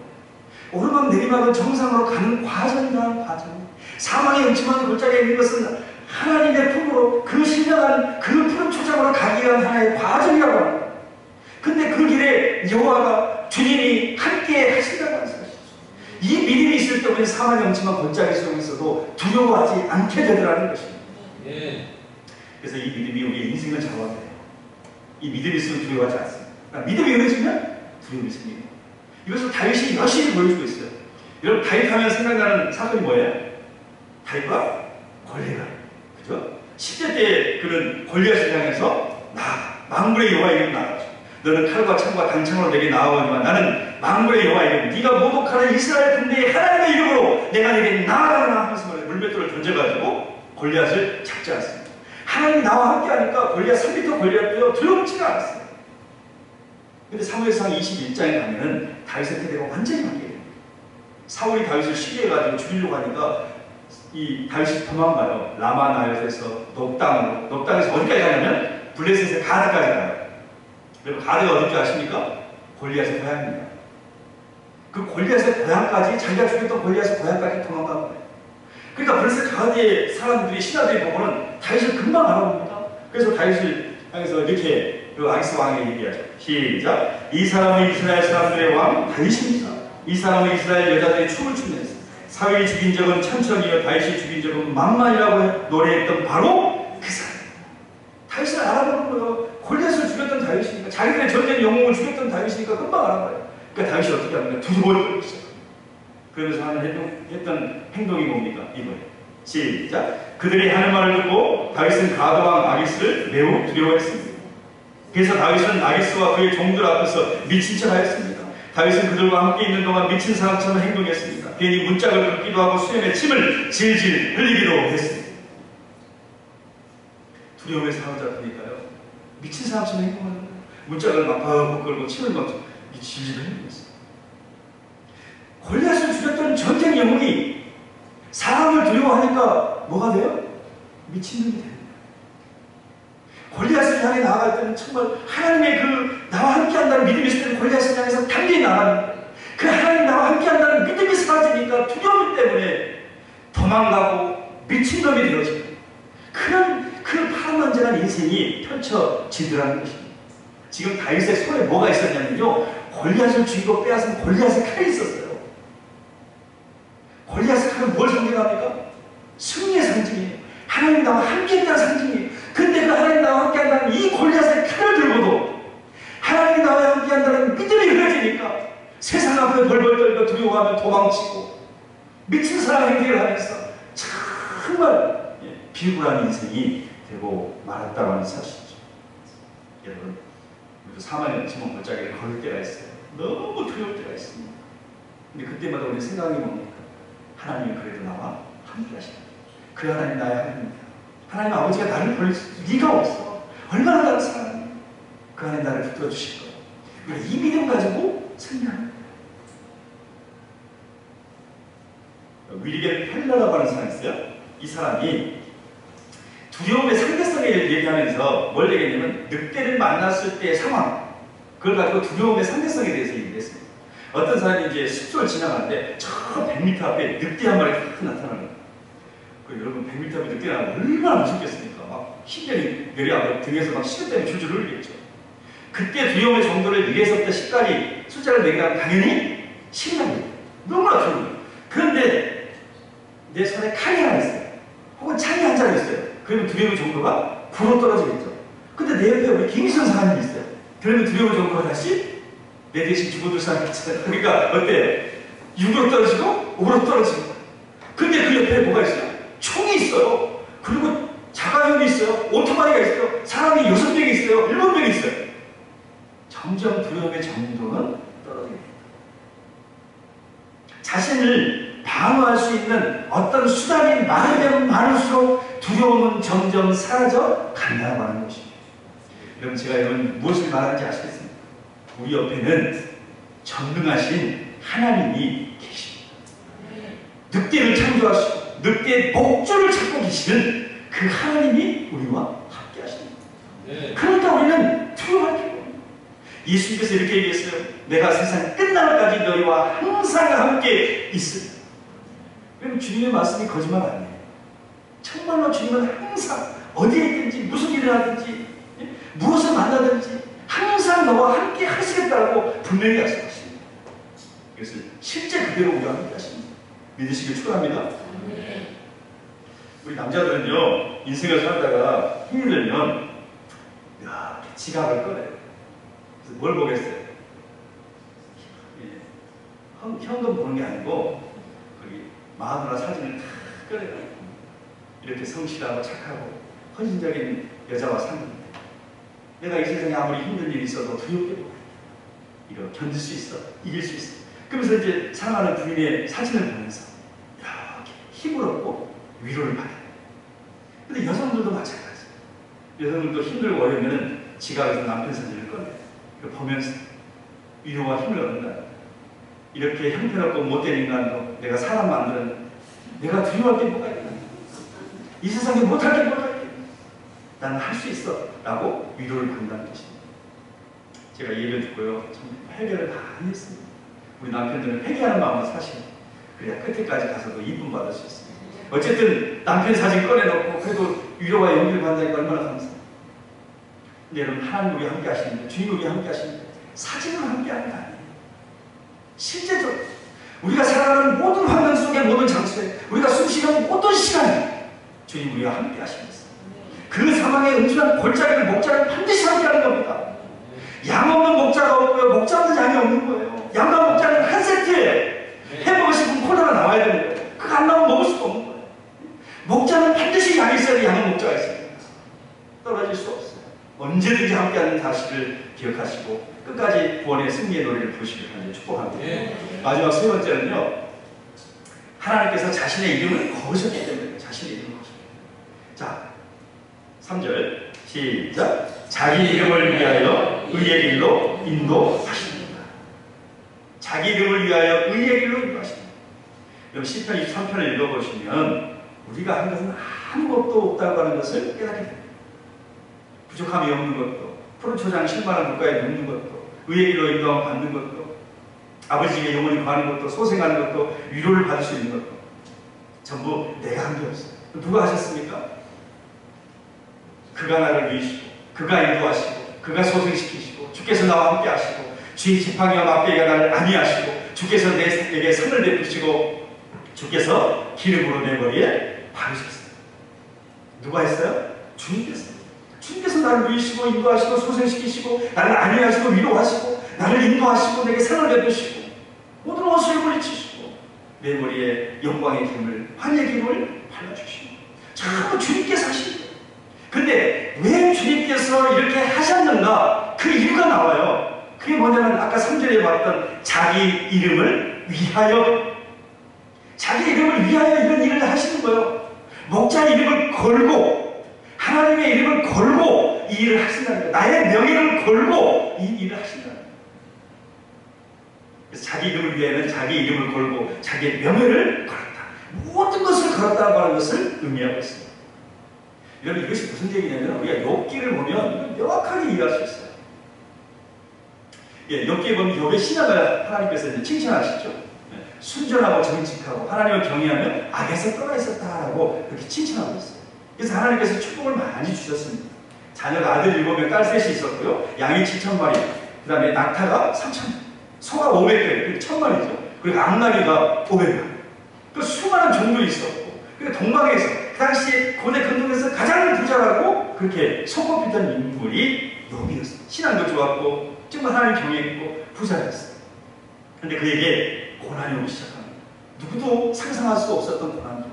오르막 내리막은 정상으로 가는 과정이라는 과정. 사망의 음침한 골짜기에 있는 것은 하나님의 품으로 그 신령한 그 푸른 초장으로 가기 위한 하나의 과정이라고 합니다. 근데 그 길에 여호와가 주님이 함께 하신다고 하는 사실. 이 믿음이 있을 때 우리는 사망의 음침한 골짜기 속에서도 두려워하지 않게 되더라는 것입니다. 그래서 이 믿음이 우리의 인생을 좌우해요. 이 믿음이 있으면 두려워하지 않습니다. 그러니까 믿음이 이루어지면 두려움이 생깁니다. 이것을 다윗이 여실히 보여주고 있어요. 여러분, 다윗 하면 생각나는 사건이 뭐예요? 다윗과 골리앗. 그죠? 10대 때 그는 골리앗을 향해서 만군의 여호와 이름 나아가죠. 너는 칼과 창과 단창으로 내게 나아오지만 나는 만군의 여호와 이름, 네가 모독하는 이스라엘 군대의 하나님의 이름으로 내가 내게 나아가라 하면서 물맷돌을 던져가지고 골리앗을 잡지 않습니다. 하나님이 나와 함께하니까 골리앗 3m 골리앗도요 두렵지가 않았어요. 근데 사무엘상 21장에 가면은 다윗의 태도가 완전히 바뀌어요. 사울이 다윗을 시기해가지고 죽이려고 하니까 이 다윗이 도망가요. 라마나요에서 녹당으로. 녹당에서 어디까지 가냐면 블레셋의 가드까지 가요. 여러분, 가드가 어딘지 아십니까? 골리앗의 고향입니다. 그 골리앗의 고향까지, 자기가 죽였던 골리앗의 고향까지 도망간 거예요. 그러니까 블레셋 가드의 사람들이, 신하들이 보고는 다윗을 금방 알아봅니다. 그래서 다윗을 향해서 이렇게 그 아기스 왕에게 얘기하죠. 시작. 이 사람은 이스라엘 사람들의 왕 다윗입니다. 이 사람은 이스라엘 여자들이 춤을 추면서 사울이 죽인 적은 천천히요 다윗이 죽인 적은 만만이라고 노래했던 바로 그 사람. 다윗을 알아보는 거예요. 골리앗을 죽였던 다윗이니까, 자기들의 전쟁 영웅을 죽였던 다윗이니까 금방 알아봐요. 그러니까 다윗이 어떻게 합니까? 두려워를 떨고 있어요. 그러면서 했던 행동이 뭡니까? 이거예요. 시작. 그들이 하는 말을 듣고 다윗은 가드왕 아기스를 매우 두려워했습니다. 그래서 다윗은 아기스와 그의 종들 앞에서 미친 척 하였습니다. 다윗은 그들과 함께 있는 동안 미친 사람처럼 행동했습니다. 괜히 문짝을 긁기도 하고 수염에 침을 질질 흘리기도 했습니다. 두려움에 사로잡히니까요, 미친 사람처럼 행동하는 거예요. 문짝을 막 벅벅 끌고 침을 막 질질 흘리겠어요. 골리앗을 죽였던 전쟁 영웅이 사람을 두려워하니까 뭐가 돼요? 미친놈이 돼요. 골리앗을 향해 나아갈 때는 정말 하나님의 그 나와 함께한다는 믿음이 있을 때는 골리앗을 향해서 달리 나가는 거예요. 그 하나님 나와 함께한다는 믿음이 사라지니까 두려움 때문에 도망가고 미친놈이 되어지고, 그 그런 그 파란만장한 인생이 펼쳐지더라는 것입니다. 지금 다윗의 손에 뭐가 있었냐면요, 골리앗을 죽이고 빼앗은 골리앗의 칼이 있었어요. 골리앗의 칼은 뭘 상징합니까? 승리의 상징이에요. 하나님 나와 함께했다는 상징이에요. 근데 그 하나님 나와 함께한다는 이 골리앗의 칼을 들고도 하나님이 나와 함께한다는 믿음이 흐려지니까 세상 앞에 벌벌 떨고 두려워하며 도망치고 미친 사람 행위를 하면서 정말 비굴한 인생이 되고 말았다고 하는 사실이죠. 여러분, 우리도 사망의 지문 골짜기를 걸을 때가 있어요. 너무 두려울 때가 있습니다. 근데 그때마다 우리 생각이 뭡니까? 하나님이 그래도 나와 함께 하신다. 그 하나님 나의 하나님이야. 하나님 아버지가 나를 버릴 리가 없어. 얼마나 나를 사랑해. 그 하나님 나를 붙들어 주실 거야. 우리가 이 믿음 가지고 승리하는 거예요. 윌리엄 펠러라고 하는 사람이 있어요. 이 사람이 두려움의 상대성을 얘기하면서 뭘 얘기했냐면 늑대를 만났을 때의 상황, 그걸 가지고 두려움의 상대성에 대해서 얘기했습니다. 어떤 사람이 이제 숲을 지나가는데 저 100m 앞에 늑대 한 마리 딱 나타나는 거예요. 여러분 100m 앞에 늑대 나가면 얼마나 무섭겠습니까? 막 신경이 내려가고 등에서 막 식은 땀이 줄줄 흘리겠죠. 그때 두려움의 정도를 1에서부터 10까지 숫자를 매기면 당연히 10이랍니다. 너무나 두려운 거예요. 그런데 내 손에 칼이 하나 있어요. 혹은 창이 한 자루 있어요. 그러면 두려움의 정도가 9로 떨어지겠죠. 근데 내 옆에 우리 김희선 사람이 있어요. 그러면 두려움의 정도가 다시 내 대신 죽어들 사람이 있어요. 그러니까 어때요? 6으로 떨어지고 5로 떨어지고. 근데 그 옆에 뭐가 있어요? 총이 있어요. 그리고 자가용이 있어요. 오토바이가 있어요. 사람이 6명이 있어요. 7명이 있어요. 점점 두려움의 정도는 떨어집니다. 자신을 방어할 수 있는 어떤 수단이 많으면 많을수록 두려움은 점점 사라져 간다고 하는 것입니다. 여러분, 제가 여러분 무엇을 말하는지 아시겠습니까? 우리 옆에는 전능하신 하나님이 계십니다. 늑대를 창조하시고 늑대의 목줄을 찾고 계시는 그 하나님이 우리와 함께 하십니다. 그러니까 우리는 두려워할 필요 없습니다. 예수님께서 이렇게 얘기했어요. 내가 세상 끝날까지 너희와 항상 함께 있으리라. 그럼 주님의 말씀이 거짓말 아니에요. 정말로 주님은 항상 어디에 있든지 무슨 일을 하든지 무엇을 만나든지 항상 너와 함께 하시겠다고 분명히 약속하십니다. 그래서 실제 그대로 우리와 함께 하십니다. 믿으시길 축원합니다. 우리 남자들은요, 인생을 살다가 힘이 들면 지갑을 꺼내요. 그래서 뭘 보겠어요? 현금 보는 게 아니고 거기 마누라 사진을 다 꺼내요. 이렇게 성실하고 착하고 헌신적인 여자와 사는데 내가 이 세상에 아무리 힘든 일이 있어도 두렵게 보여. 이거 견딜 수 있어. 이길 수 있어. 그러면서 이제 사랑하는 부인의 사진을 보면서 이렇게 힘을 얻고 위로를 받아요. 근데 여성들도 마찬가지예요. 여성들도 힘들고 어려우면 지갑에서 남편 사진을 꺼내요. 보면서 위로와 힘을 얻는다. 이렇게 형편없고 못된 인간도 내가 사람 만드는 내가 두려워할 게 뭐가 있나? 이 세상에 못할 게 뭐가 있나? 나는 할 수 있어 라고 위로를 받는다는 것입니다. 제가 예를 듣고요, 참 회개를 많이 했습니다. 우리 남편들은 회개하는 마음으로 사시면 그래야 끝에까지 가서도 이쁨 받을 수 있습니다. 어쨌든 남편 사진 꺼내놓고 그래도 위로와 용기를 받는다니까 얼마나 감사합니다. 근데 여러분, 하나님 우리 함께 하시는데, 주님 우리 함께 하시는데 사진으로 함께 하는 게 아니에요. 실제적으로 우리가 살아가는 모든 환경 속에, 모든 장소에, 우리가 숨쉬는 모든 시간에 주님 우리와 함께 하시면서 그 상황에 음침한 골짜기를 목자를 반드시 함께 하는 겁니다. 양 없는 목자가 없고요, 목자 없는 양이 없는 거예요. 양과 목자는 한 세트에 햄버거 싶은 콜라가 나와야 되는 거예요. 그거 안 나오면 먹을 수가 없는 거예요. 목자는 반드시 양이 있어야 돼. 양은 목자가 있어야 됩니다. 떨어질 수 없어요. 언제든지 함께하는 사실을 기억하시고 끝까지 구원의 승리의 노래를 부르시길 간절히 축복합니다. 마지막 세 번째는요, 하나님께서 자신의 이름을 거으셨기 때문에 자신의 이름을 거으셨기 때문에. 자, 3절 시작. 자기 이름을 위하여 의의 길로 인도하십니다. 자기 이름을 위하여 의의 길로 인도하십니다. 여러분, 시편 23편을 읽어보시면 우리가 한 것은 아무것도 없다고 하는 것을 깨닫게 됩니다. 부족함이 없는 것도, 푸른 초장 10만원 물가에 눕는 것도, 의의 길로 인도함 받는 것도, 아버지 집에 영원히 거하는 것도, 소생하는 것도, 위로를 받을 수 있는 것도 전부 내가 한 게 없어요. 누가 하셨습니까? 그가 나를 위시고 그가 인도하시고 그가 소생시키시고 주께서 나와 함께 하시고 주의 지팡이와 막대기가 나를 안위하시고 주께서 내게 상을 베푸시고 주께서 기름으로 내 머리에 바르셨어요. 누가 했어요? 주님께서. 주님께서 나를 위시고 인도하시고 소생시키시고 나를 안위하시고 위로하시고 나를 인도하시고 내게 상을 베푸시고 모든 옷을 물리치시고 내 머리에 영광의 기름을 환희의 기름을 발라주시고 전부 주님께서 하신 거예요. 근데 왜 주님께서 이렇게 하셨는가? 그 이유가 나와요. 그게 뭐냐면 아까 3절에 봤던 자기 이름을 위하여, 자기 이름을 위하여 이런 일을 하시는 거예요. 목자의 이름을 걸고 하나님의 이름을 걸고 이 일을 하신다는 거예요. 나의 명예를 걸고 이 일을 하신다는 거예요. 그래서 자기 이름을 위하여는 자기 이름을 걸고 자기의 명예를 걸었다. 모든 것을 걸었다고 하는 것을 의미하고 있습니다. 여러분 이것이 무슨 얘기냐면 우리가 욥기를 보면 명확하게 이해할 수 있어요. 예, 욥기에 보면 욥의 신앙을 하나님께서 이제 칭찬하시죠. 예, 순전하고 정직하고 하나님을 경외하며 악에서 떠나 있었다라고 그렇게 칭찬하고 있어요. 그래서 하나님께서 축복을 많이 주셨습니다. 자녀가 아들 7명, 딸 3이 있었고요. 양이 7,000마리, 그 다음에 낙타가 3,000마리, 소가 500개, 1,000마리죠. 그리고 암나귀가 500마리. 그 수많은 종들이 있었고, 그리고 동방에서 그 당시 고대 근동에서 가장 부자라고 그렇게 손꼽히던 인물이 욥이었어요. 신앙도 좋았고 정말 하나님 경외했고 부자였어요. 그런데 그에게 고난이 오기 시작합니다. 누구도 상상할 수 없었던 고난이 와요.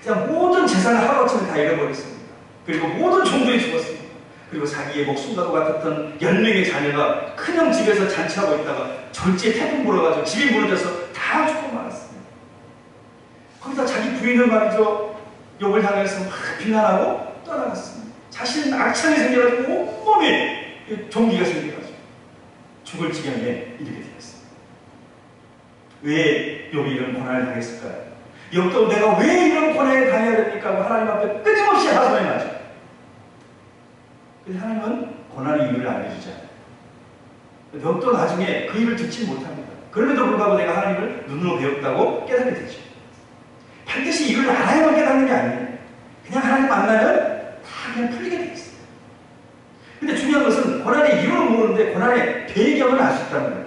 그냥 모든 재산을 하루아침에 다 잃어버렸습니다. 그리고 모든 종들이 죽었습니다. 그리고 자기의 목숨과도 같았던 10명의 자녀가 큰형 집에서 잔치하고 있다가 절제에 태풍 불어가지고 집이 무너져서 다 죽고 말았습니다. 거기다 자기 부인을 말이죠, 욥을 향해서 막 비난하고 떠나갔습니다. 자신은 악창이 생겨가지고 온몸에 종기가 생겨가지고 죽을 지경에 이르게 되었습니다. 왜 욥이 이런 고난을 당했을까요? 욥도 내가 왜 이런 고난을 당해야 됩니까? 하고 하나님 앞에 끊임없이 하소연이 나죠. 근데 하나님은 고난의 이유를 알려주지 않아요. 욥도 나중에 그 일을 듣지 못합니다. 그럼에도 불구하고 내가 하나님을 눈으로 배웠다고 깨닫게 되죠. 반드시 이걸 알아야만 깨닫는 게 아니에요. 그냥 하나님 만나면 다 그냥 풀리게 돼 있어요. 근데 중요한 것은 고난의 이유는 모르는데 고난의 배경을 알 수 있다는 거예요.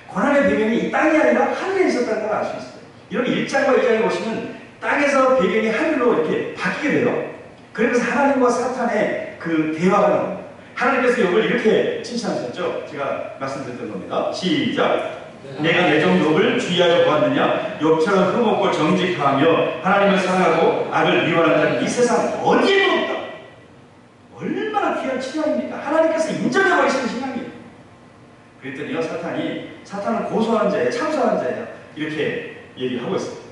고난의 배경이 이 땅이 아니라 하늘에 있었다는 걸 알 수 있어요. 이런 1장과 2장에 보시면 땅에서 배경이 하늘로 이렇게 바뀌게 돼요. 그래서 하나님과 사탄의 그 대화가 나옵니다. 하나님께서 욥을 이렇게 칭찬하셨죠. 제가 말씀드렸던 겁니다. 시작. 내가 내 종 욥을 주의하여 보았느냐? 욥처럼 흠없고 정직하며 하나님을 사랑하고 악을 미워하는 자는 이 세상 어디에도 없다. 얼마나 귀한 신앙입니까? 하나님께서 인정해버리시는 신앙이에요. 그랬더니요, 사탄은 고소하는 자예요, 참소하는 자예요. 이렇게 얘기하고 있습니다.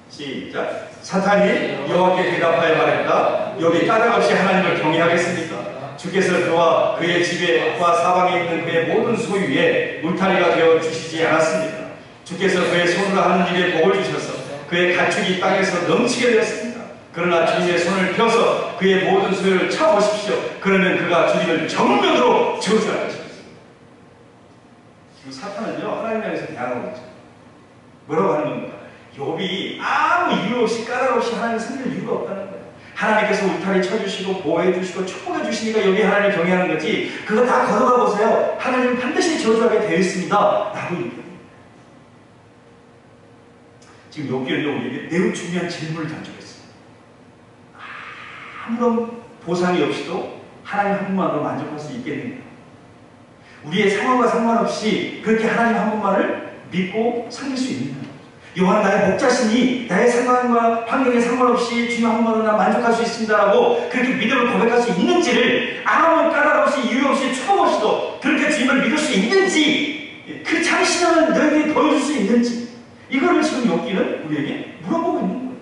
시작. 사탄이 여호와께 대답하여 말했다. 욥이 까닭없이 하나님을 경외하겠습니까? 주께서 그와 그의 집에와 사방에 있는 그의 모든 소유에 울타리가 되어 주시지 않았습니까? 주께서 그의 손으로 하는 일에 복을 주셔서 그의 가축이 땅에서 넘치게 되었습니다. 그러나 주님의 손을 펴서 그의 모든 소유를 쳐보십시오. 그러면 그가 주님을 정면으로 저주할 것입니다. 지금 사탄은요, 하나님 향해서 대항하고 있죠. 뭐라고 하는 겁니까? 욥이 아무 이유 없이 까닭 없이 하나님을 섬길 이유가 없다는 거예요. 하나님께서 울타리 쳐주시고 보호해주시고 축복해주시니까 여기 하나님을 경외하는 거지, 그거 다 걷어가 보세요. 하나님은 반드시 저주하게 되어 있습니다. 라고 얘기합니다. 지금 욥기는요, 우리에게 매우 중요한 질문을 던져있어요. 아무런 보상이 없이도 하나님 한 분만으로 만족할 수 있겠는가? 우리의 상황과 상관없이 그렇게 하나님 한 분만을 믿고 섬길 수 있는가? 요한 나의 목자시니 나의 상황과 환경에 상관없이 주님 한 분만으로 난 만족할 수 있습니다라고 그렇게 믿음을 고백할 수 있는지를 아무 까닭 없이 이유 없이 축복 없이도 그렇게 주님을 믿을 수 있는지, 그 자신을 너에게 보여줄 수 있는지, 이거를 지금 욥기는 우리에게 물어보고 있는 거예요.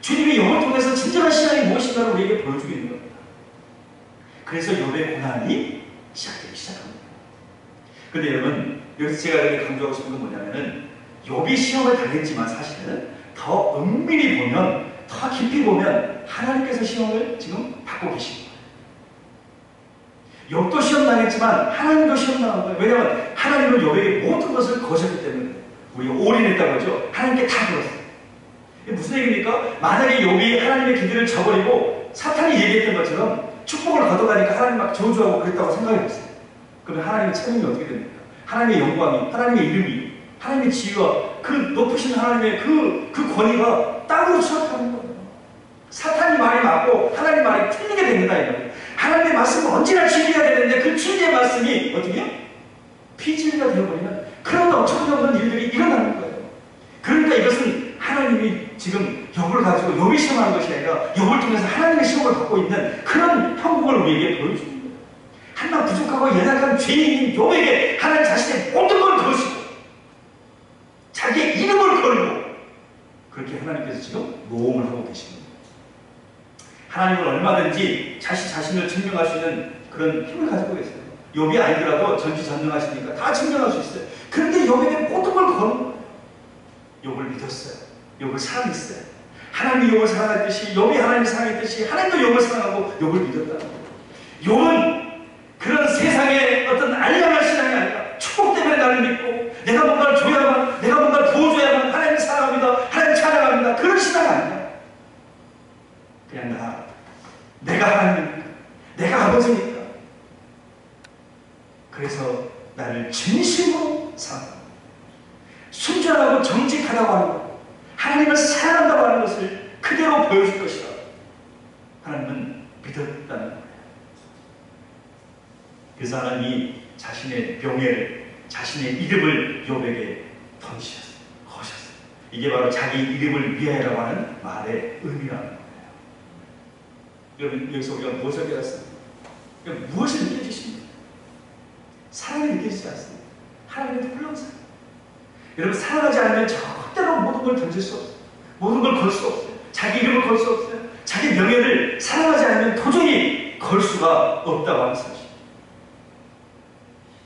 주님이 욥을 통해서 진정한 신앙이 무엇인가를 우리에게 보여주고 있는 겁니다. 그래서 욥의 고난이 시작되기 시작합니다. 그런데 여러분, 여기서 제가 이렇게 강조하고 싶은 건 뭐냐면은, 욥이 시험을 당했지만 사실은 더 은밀히 보면, 더 깊이 보면 하나님께서 시험을 지금 받고 계신 거예요. 욥도 시험 당했지만 하나님도 시험 당한 거예요. 왜냐하면 하나님은 욥에게 모든 것을 거셨기 때문에. 우리가 올인했다고 하죠. 하나님께 다 들었어요. 이게 무슨 얘기입니까? 만약에 욥이 하나님의 기대를 저버리고 사탄이 얘기했던 것처럼 축복을 거둬가니까 하나님 막 저주하고 그랬다고 생각해보세요. 그러면 하나님의 책임이 어떻게 됩니까? 하나님의 영광이, 하나님의 이름이, 하나님의 지위와 그 높으신 하나님의 그 권위가 땅으로 추락하는 거예요. 사탄이 말이 맞고 하나님 말이 틀리게 됩니다. 이거예요. 하나님의 말씀은 언제나 진리가 되는데 그 진리의 말씀이 어떻게 해요? 피진리가 되어버리면 그런 엄청난 일들이 일어나는 거예요. 그러니까 이것은 하나님이 지금 욥을 가지고 욥이 시험하는 것이 아니라 욥을 통해서 하나님의 시험을 받고 있는 그런 형국을 우리에게 보여주는 거예요. 하나 부족하고 연약한 죄인인 욥에게 하나님 자신의 모든 걸 거시고 자기의 이름을 걸고 그렇게 하나님께서 지금 모험을 하고 계십니다. 하나님은 얼마든지 자신을 증명할 수 있는 그런 힘을 가지고 계세요. 욥이 아니더라도 전지전능하시니까 다 증명할 수 있어요. 그런데 욥에게 모든 걸 거는 거예요. 욥을 믿었어요. 욥을 사랑했어요. 하나님이 욥을 사랑했듯이 욥이 하나님을 사랑했듯이 하나님도 욥을 사랑하고 욥을 믿었다는 거예요. 욥은 그런 세상의 어떤 알량한 신앙이 아니라 축복 때문에 나를 믿고 내가 뭔가를 줘야만, 내가 뭔가를 부어줘야만 하나님을 사랑합니다, 하나님을 찬양합니다, 그런 신앙이 아니라 그냥 내가 하나님이니까, 내가 아버지니까, 그래서 나를 진심으로 사랑합니다. 순전하고 정직하다고 하는 것, 하나님을 사랑한다고 하는 것을 그대로 보여줄 것이다. 하나님은 믿었다는 거예요. 그래서 하나님이 자신의 명예를, 자신의 이름을 욥에게 던지셨어요. 거셨어요. 이게 바로 자기 이름을 위하여라고 하는 말의 의미라는 거예요. 여러분, 여기서 우리가 무엇을 깨닫습니까? 무엇이 느껴지십니까? 사랑이 느껴지지 않습니다. 하나님의 훌륭사. 여러분, 사랑하지 않으면 절대로 모든 걸 던질 수 없어요. 모든 걸 걸 수 없어요. 자기 이름을 걸 수 없어요. 자기 명예를 사랑하지 않으면 도저히 걸 수가 없다고 하는 사실.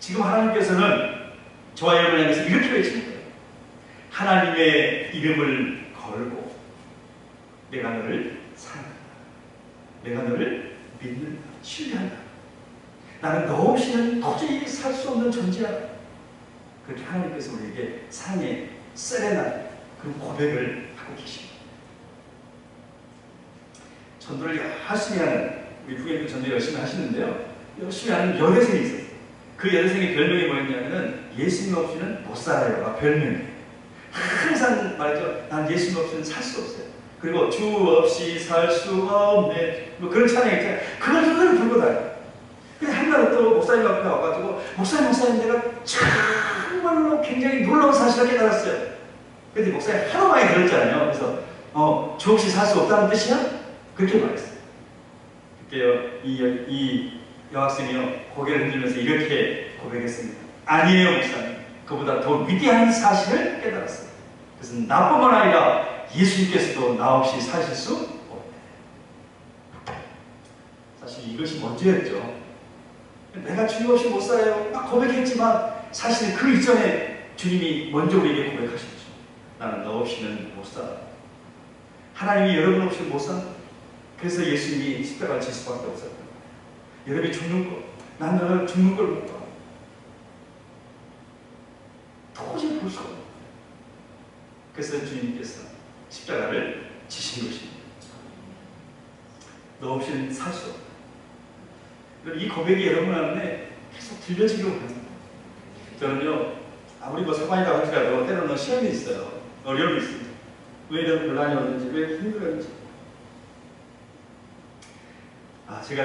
지금 하나님께서는 저와 여러분을 향해서 이렇게 외치는 거예요. 하나님의 이름을 걸고 내가 너를 사랑한다. 내가 너를 믿는다. 신뢰한다. 나는 너 없이는 도저히 살 수 없는 존재야. 그렇게 하나님께서 우리에게 사랑의 세레나 그런 고백을 하고 계십니다. 전도를 열심히 하는 우리 부모님도 전도 열심히 하시는데요. 열심히 하는 여대생이 있었어요. 그 여대생의 별명이 뭐였냐면은 예수님 없이는 못 살아요가 별명이에요. 항상 말이죠. 난 예수님 없이는 살 수 없어요. 그리고 주 없이 살 수가 없네. 뭐 그런 찬양 있잖아요. 그걸 늘 불고 다녀요. 근데 한날은 또 목사님 앞에 와가지고 목사님 내가 정말로 굉장히 놀라운 사실을 깨달았어요. 근데 목사님 하도 많이 들었잖아요. 그래서 주 없이 살 수 없다는 뜻이야? 그렇게 말했어요. 그때요 이 여학생이요 고개를 흔들면서 이렇게 고백했습니다. 아니에요 목사님. 그보다 더 위대한 사실을 깨달았어요. 그래서 나뿐만 아니라 예수님께서도 나 없이 사실 수 없대. 사실 이것이 먼저였죠. 내가 주님 없이 못 살아요 막 고백했지만 사실 그 이전에 주님이 먼저 우리에게 고백하셨죠. 나는 너 없이는 못 살아. 하나님이 여러분 없이 못 살아. 그래서 예수님이 십자가를 질 수밖에 없었던 거예요. 여러분이 죽는 거, 난 너를 죽는 걸 못 봐. 도저히 볼 수가 없어요. 그래서 주님께서 십자가를 지신 것입니다. 너 없이는 살 수 없다. 이 고백이 여러분 안에 계속 들려지기로 합니다. 저는요, 아무리 뭐 사관이라고 할지라도 때로는 시험이 있어요. 어려움이 있습니다. 왜 이런 곤란이 오는지, 왜 힘들었는지. 제가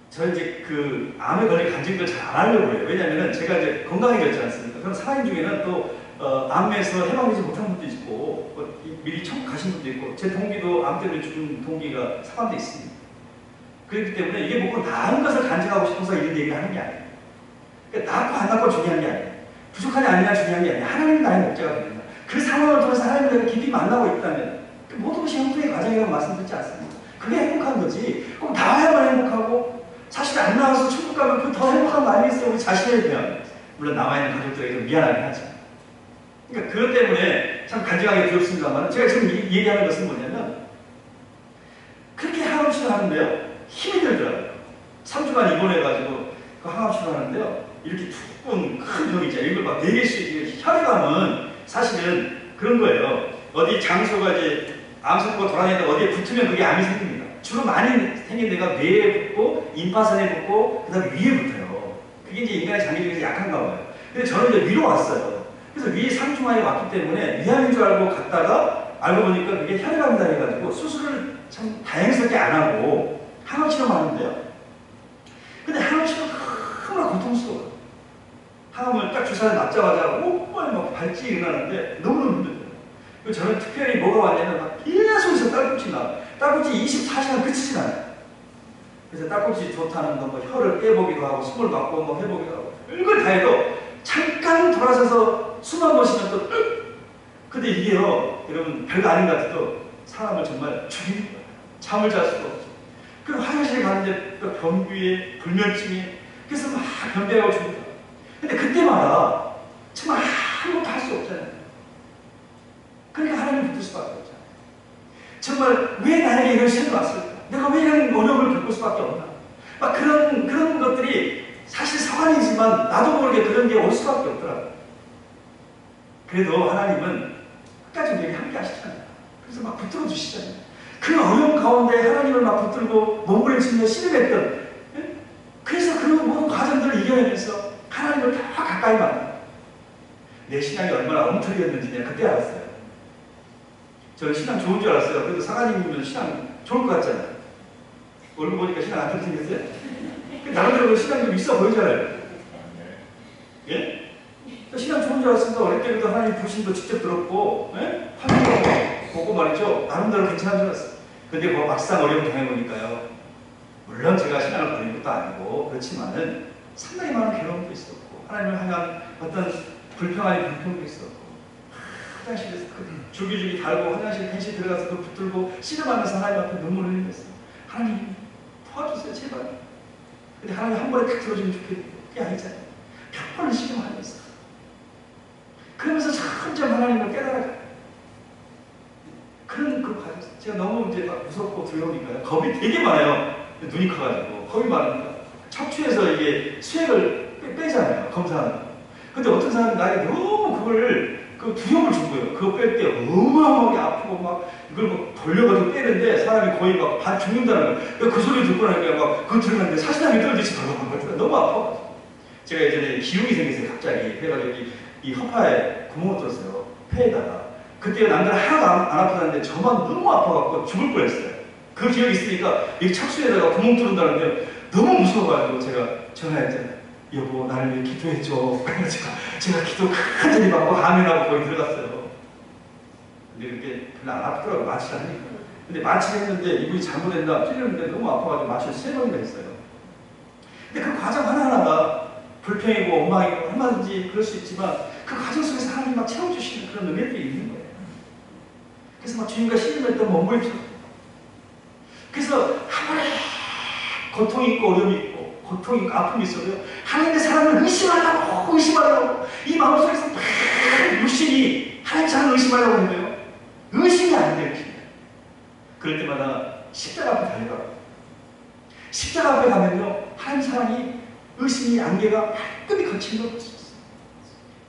저 이제 그 암에 걸린 간증을 잘 안 하려고 해요. 왜냐면은 제가 이제 건강해졌지 않습니까? 그럼 사람 중에는 또 암에서 해방되지 못한 분도 있고, 미리 천국 가신 분도 있고, 제 동기도 암 때문에 죽은 동기가 사망돼 있습니다. 그렇기 때문에 이게 뭐 나은 것을 간증하고 싶어서 이런 얘기를 하는 게 아니에요. 그러니까 낫고 안 낫고 중요한 게 아니에요. 부족하냐 아니냐 중요한 게 아니에요. 하나님이 나의 목자가 됩니다. 그 상황을 통해서 하나님을 내가 깊이 만나고 있다면 그 모든 것이 행복의 과정이라고 말씀드리지 않습니까? 그게 행복한 거지. 꼭 나와야만 행복하고 사실 안 나와서 천국 가면 그 더 행복한 거 아니겠어요? 우리 자신에 대한. 물론 나와 있는 가족들에게 좀 미안하긴 하죠. 그러니까 그것 때문에 참 간증하기 두렵습니다만 제가 지금 얘기하는 것은 뭐냐면 그렇게 항암치료 하는데요. 힘이 들더라고요. 3주간 입원해가지고 그 항암치료 하는데요. 이렇게 두꺼운 큰 병이 있잖아요. 이걸 막 4개씩 혈액암은 사실은 그런 거예요. 어디 장소가 이제 암세포가 돌아다니다 어디에 붙으면 그게 암이 생깁니다. 주로 많이 생긴 데가 뇌에 붙고 임파선에 붙고 그다음에 위에 붙어요. 그게 이제 인간의 장기 중에서 약한가 봐요. 근데 저는 이제 위로 왔어요. 그래서 위에 상중하에 왔기 때문에 위암인 줄 알고 갔다가 알고 보니까 그게 혈액암이다 해가지고 수술을 참 다행스럽게 안 하고 항암 치료하는데요. 근데 항암 치료가 너무나 고통스러워요. 항암을 딱 주사를 맞자마자 오빠에 막 발찌 일어나는데 너무너무 힘들어요. 그리고 저는 특별히 뭐가 왔냐면 막 계속해서 딸꾹질 나. 딸꾹질 24시간 끝이진 않아요. 그래서 딸꾹질 좋다는 거, 뭐 혀를 빼보기도 하고 숨을 막고 뭐 해보기도 하고 별걸 다 해도 잠깐 돌아서서 숨 한 번 쉬면 또 근데 이게요, 여러분 별거 아닌 것 같아도 사람을 정말 죽이는 거예요. 잠을 잘 수가 없죠. 그리고 화장실에 가는데 또 변비에 불면증에 그래서 막 변비하고 죽는다. 근데 그때마다 정말 아무것도 할 수 없잖아요. 그러니까 하나님 붙을 수밖에 없잖아요. 정말 왜 나에게 이런 시련이 왔을까? 내가 왜 이런 어려움을 겪을 수밖에 없나? 막 그런 것들이 사실 서간이지만 나도 모르게 그런 게 올 수밖에 없더라고요. 그래도 하나님은 끝까지 우리에게 함께 하시잖아요. 그래서 막 붙들어 주시잖아요. 그 어려운 가운데 하나님을 막 붙들고 몸부림치며 씨름했던 그래서 그 모든 과정들을 이겨내면서 하나님을 더 가까이 만나. 내 신앙이 얼마나 엉터리였는지 내가 그때 알았어요. 저는 신앙 좋은 줄 알았어요. 그래도 사관님이면 신앙 좋을 것 같잖아요. 얼굴 보니까 신앙 안 좋게 생겼어요. 나름대로 신앙이 좀 있어 보이잖아요. 예? 신앙 좋은 줄 알았습니다. 어릴 때부터 하나님 부신도 직접 들었고, 예? 화면도 보고 말이죠. 나름대로 괜찮은 줄 알았어요. 근데 뭐 막상 어려움 당해보니까요. 물론 제가 신앙을 버린 것도 아니고, 그렇지만은 상당히 많은 괴로움도 있었고, 하나님을 향한 어떤 불평도 있었고, 화장실에서 줄기줄기 달고 화장실 펜시 들어가서 그 붙들고 씨름하면서 하나님 앞에 눈물을 흘렸어요. 하나님 도와주세요 제발. 근데 하나님 한 번에 탁 들어주면 좋겠는데 그게 아니잖아요. 몇 번을 씨름하면서 그러면서 점점 하나님을 깨달아가요. 그런 그 과정 제가 너무 이제 막 무섭고 두려우니까요. 겁이 되게 많아요. 눈이 커가지고 겁이 많으니까 척추에서 이게 수액을 빼잖아요. 검사하는 거. 근데 어떤 사람이 나에게 너무 그걸 그 두려움을 준 거예요. 그거 뺄 때 어마어마하게 아프고 막 이걸 막 돌려가지고 빼는데 사람이 거의 막 반 죽는다는 거예요. 그 소리 듣고 나니까 막 그거 들었는데 사시나무 떨어지지 말라고 너무 아파. 제가 예전에 기흉이 생겼어요. 갑자기. 그래가지고 이 허파에 구멍을 뚫었어요. 폐에다가. 그때 남들 하나도 안 아프다는데 저만 너무 아파갖고 죽을 뻔했어요. 그 기억이 있으니까 이 척수에다가 구멍 뚫는다는데 너무 무서워가지고 제가 전화했잖아요. 여보 나를 위해 기도해줘. 그래서 제가 기도 간절히 받고 아멘하고 거기 들어갔어요. 근데 그렇게 별로 안 아프더라고요. 마취를 하니까. 근데 마취를 했는데 이분이 잘못했나 찔렸는데 너무 아파가지고 마취를 3번이나 했어요. 근데 그 과정 하나하나가 불평이고 엉망이고 얼마든지 그럴 수 있지만 그 과정 속에서 하나님 막 채워주시는 그런 은혜들이 있는 거예요. 그래서 막 주님과 씨름했던 몸부림처럼. 그래서 한 번에 고통이 있고 어려움이 있고 고통이 있고 아픔이 있어도요. 하나님의 사랑을 의심하려고 이 마음속에서 막 육신이 하나님 사랑을 의심하려고 하는데요. 의심이 안 돼요. 그럴 때마다 십자가 앞에 달려가요. 십자가 앞에 가면요. 하나님 사랑이 의심이 안개가 말끔히 거친 걸 볼 수 있어요.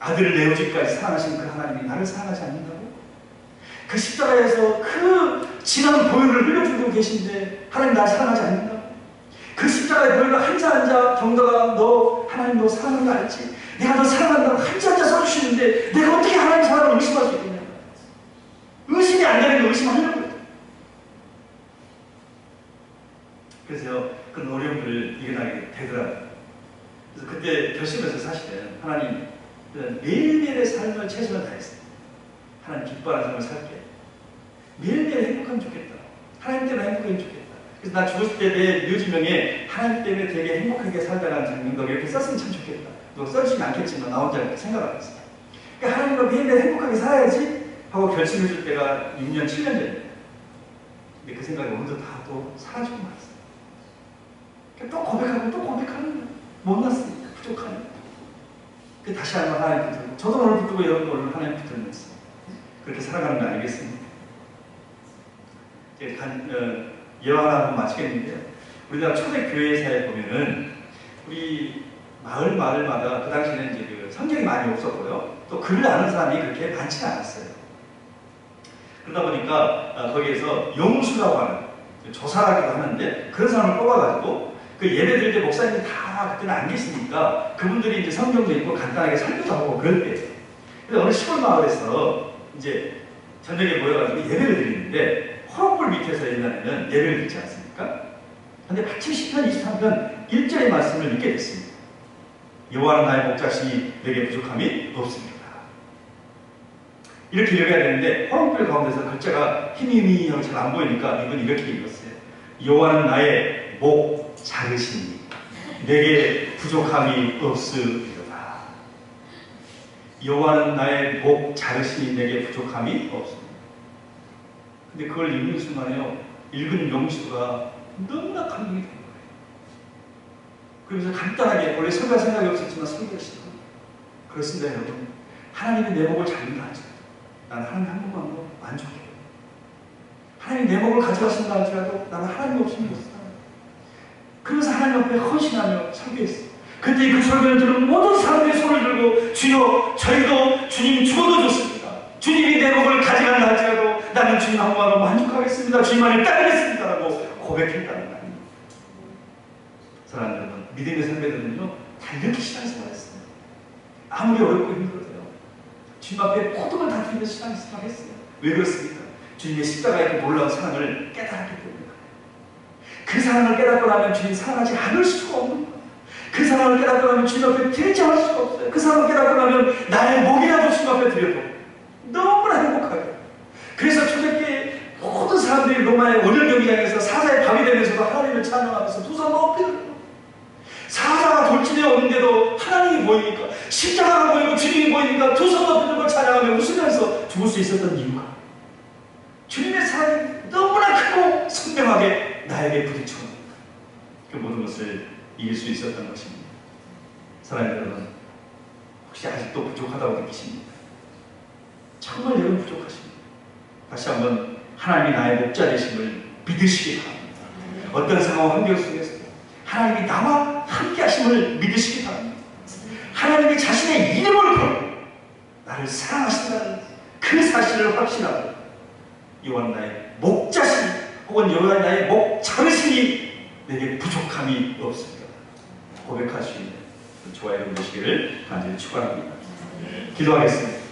아들을 내어주기까지 사랑하신 그 하나님이 나를 사랑하지 않는다고? 그 십자가에서 그 진한 보혈을 흘려주고 계신데 하나님 나를 사랑하지 않는다고? 그 십자가의 보혈을 한자 한자 경도가 너 하나님 너 사랑하는 거 알지? 내가 너 사랑한다고 한자 한자 써주시는데 내가 어떻게 하나님 사랑을 의심할 수 있겠냐? 의심이 안 되는 게 의심하려고 해요. 그래서 그 어려움을 이겨나게 되더라고요. 그래서 그때 결심해서 사실은 하나님 매일매일의 삶을 최선을 다했어요. 하나님 기뻐하는 삶을 살게. 매일매일 행복하면 좋겠다. 하나님 때문에 행복하면 좋겠다. 그래서 나 죽었을 때 내 묘지명에 하나님 때문에 되게 행복하게 살다라는 장면도 이렇게 썼으면 참 좋겠다. 또 써주시면 않겠지만 나 혼자 이렇게 생각하고 있어요. 그러니까 하나님과 매일매일 행복하게 살아야지 하고 결심해줄 때가 6년, 7년 전이에요. 근데 그 생각이 오늘도 다 또 사라지고 말았어요. 그러니까 또 고백하고 또 고백하는 못났으니까 부족하니까. 다시 한번 하나님 붙들고 저도 오늘 붙들고 여러분도 오늘 하나님 붙들면서 그렇게 살아가는 거 알겠습니다. 예화 하나 한번 마치겠는데요. 우리나라 초대 교회사에 보면은 우리 마을마다 그 당시에는 이제 그 성경이 많이 없었고요. 또 글을 아는 사람이 그렇게 많지는 않았어요. 그러다 보니까 거기에서 영수라고 하는 조사라기도 하는데 그런 사람을 뽑아가지고 그 예배 드릴 때 목사님이 다 그때는 안 계시니까 그분들이 이제 성경도 읽고 간단하게 설교도 하고 그럴 때 그래서 어느 시골 마을에서 이제 저녁에 모여가지고 예배를 드리는데 호롱불 밑에서 옛날에는 예배를 드리지 않습니까? 근데 마침 시편 23편 1절의 말씀을 읽게 됐습니다. 여호와는 나의 목자시니 내게 부족함이 없습니다. 이렇게 읽어야 되는데 호롱불 가운데서 글자가 희미하고 잘 안 보이니까 이분이 이렇게 읽었어요. 여호와는 나의 목 자르시니 내게 부족함이 없으리로다. 여호와는 나의 목 자르시니 내게 부족함이 없습니다. 근데 그걸 읽는 순간에요, 읽은 용수가 너무나 감동이 된 거예요. 그러면서 간단하게, 원래 설교할 생각이 없었지만 설교를 시작합니다. 그렇습니다 여러분. 하나님이 내 목을 자른다 할지라도 나는 하나님 한 분만으로 만족해요. 하나님이 내 목을 가져가신다 할지라도 나는 하나님 없이는 못 살아요. 그러면서 하나님 앞에 헌신하며 설교했어요. 그때 그 설교를 들은 모든 사람들이 손을 들고 주여 저희도 주님 죽어도 좋습니다. 주님이 내 목을 가져간다 할지라도 나는 주님 한 분만으로 만족하겠습니다. 주님 안에 따르겠습니다 라고 고백했다는 말입니다. 사랑하는 여러분, 믿음의 선배들은요 다 이렇게 신앙생활 했어요. 아무리 어렵고 힘들어도요 주님 앞에 모든 걸 다 드리면서 신앙생활 했어요. 왜 그렇습니까? 주님의 십자가의 그 놀라운 사랑을 깨달았기 때문에 그 사랑을 깨닫고 나면 주님 사랑하지 않을 수가 없는 거예요. 그 사랑을 깨닫고 나면 주님 앞에 드리지 않을 수가 없어요. 그 사랑을 깨닫고 나면 나의 목이라도 주님 앞에 드려도 너무나 행복하게. 그래서 초대교회 모든 사람들이 로마의 원형 경기장에서 사자의 밤이 되면서도 하나님을 찬양하면서 두 손 높이 들고 사자가 돌진해 오는데도 하나님이 보이니까 십자가가 보이고 주님이 보이니까 두 손 높이 들고 찬양하며 웃으면서 죽을 수 있었던 이유가 주님의 사랑이 너무나 크고 선명하게 나에게 부딪혀 그 모든 것을 이길 수 있었던 것입니다. 사랑하는 여러분, 혹시 아직도 부족하다고 느끼십니까? 정말 여러분 부족하십니다. 다시 한번 하나님이 나의 목자 되심을 믿으시기 바랍니다. 어떤 상황 환경 속에서 하나님이 나와 함께 하심을 믿으시기 바랍니다. 하나님이 자신의 이름을 걸고 나를 사랑하신다는 그 사실을 확신하고 여호와는 나의 목자시니 혹은 여호와는 나의 목 자르시니 내게 부족함이 없습니다. 고백할 수 있는 저와 여러분 되시기를 간절히 축원합니다. 기도하겠습니다.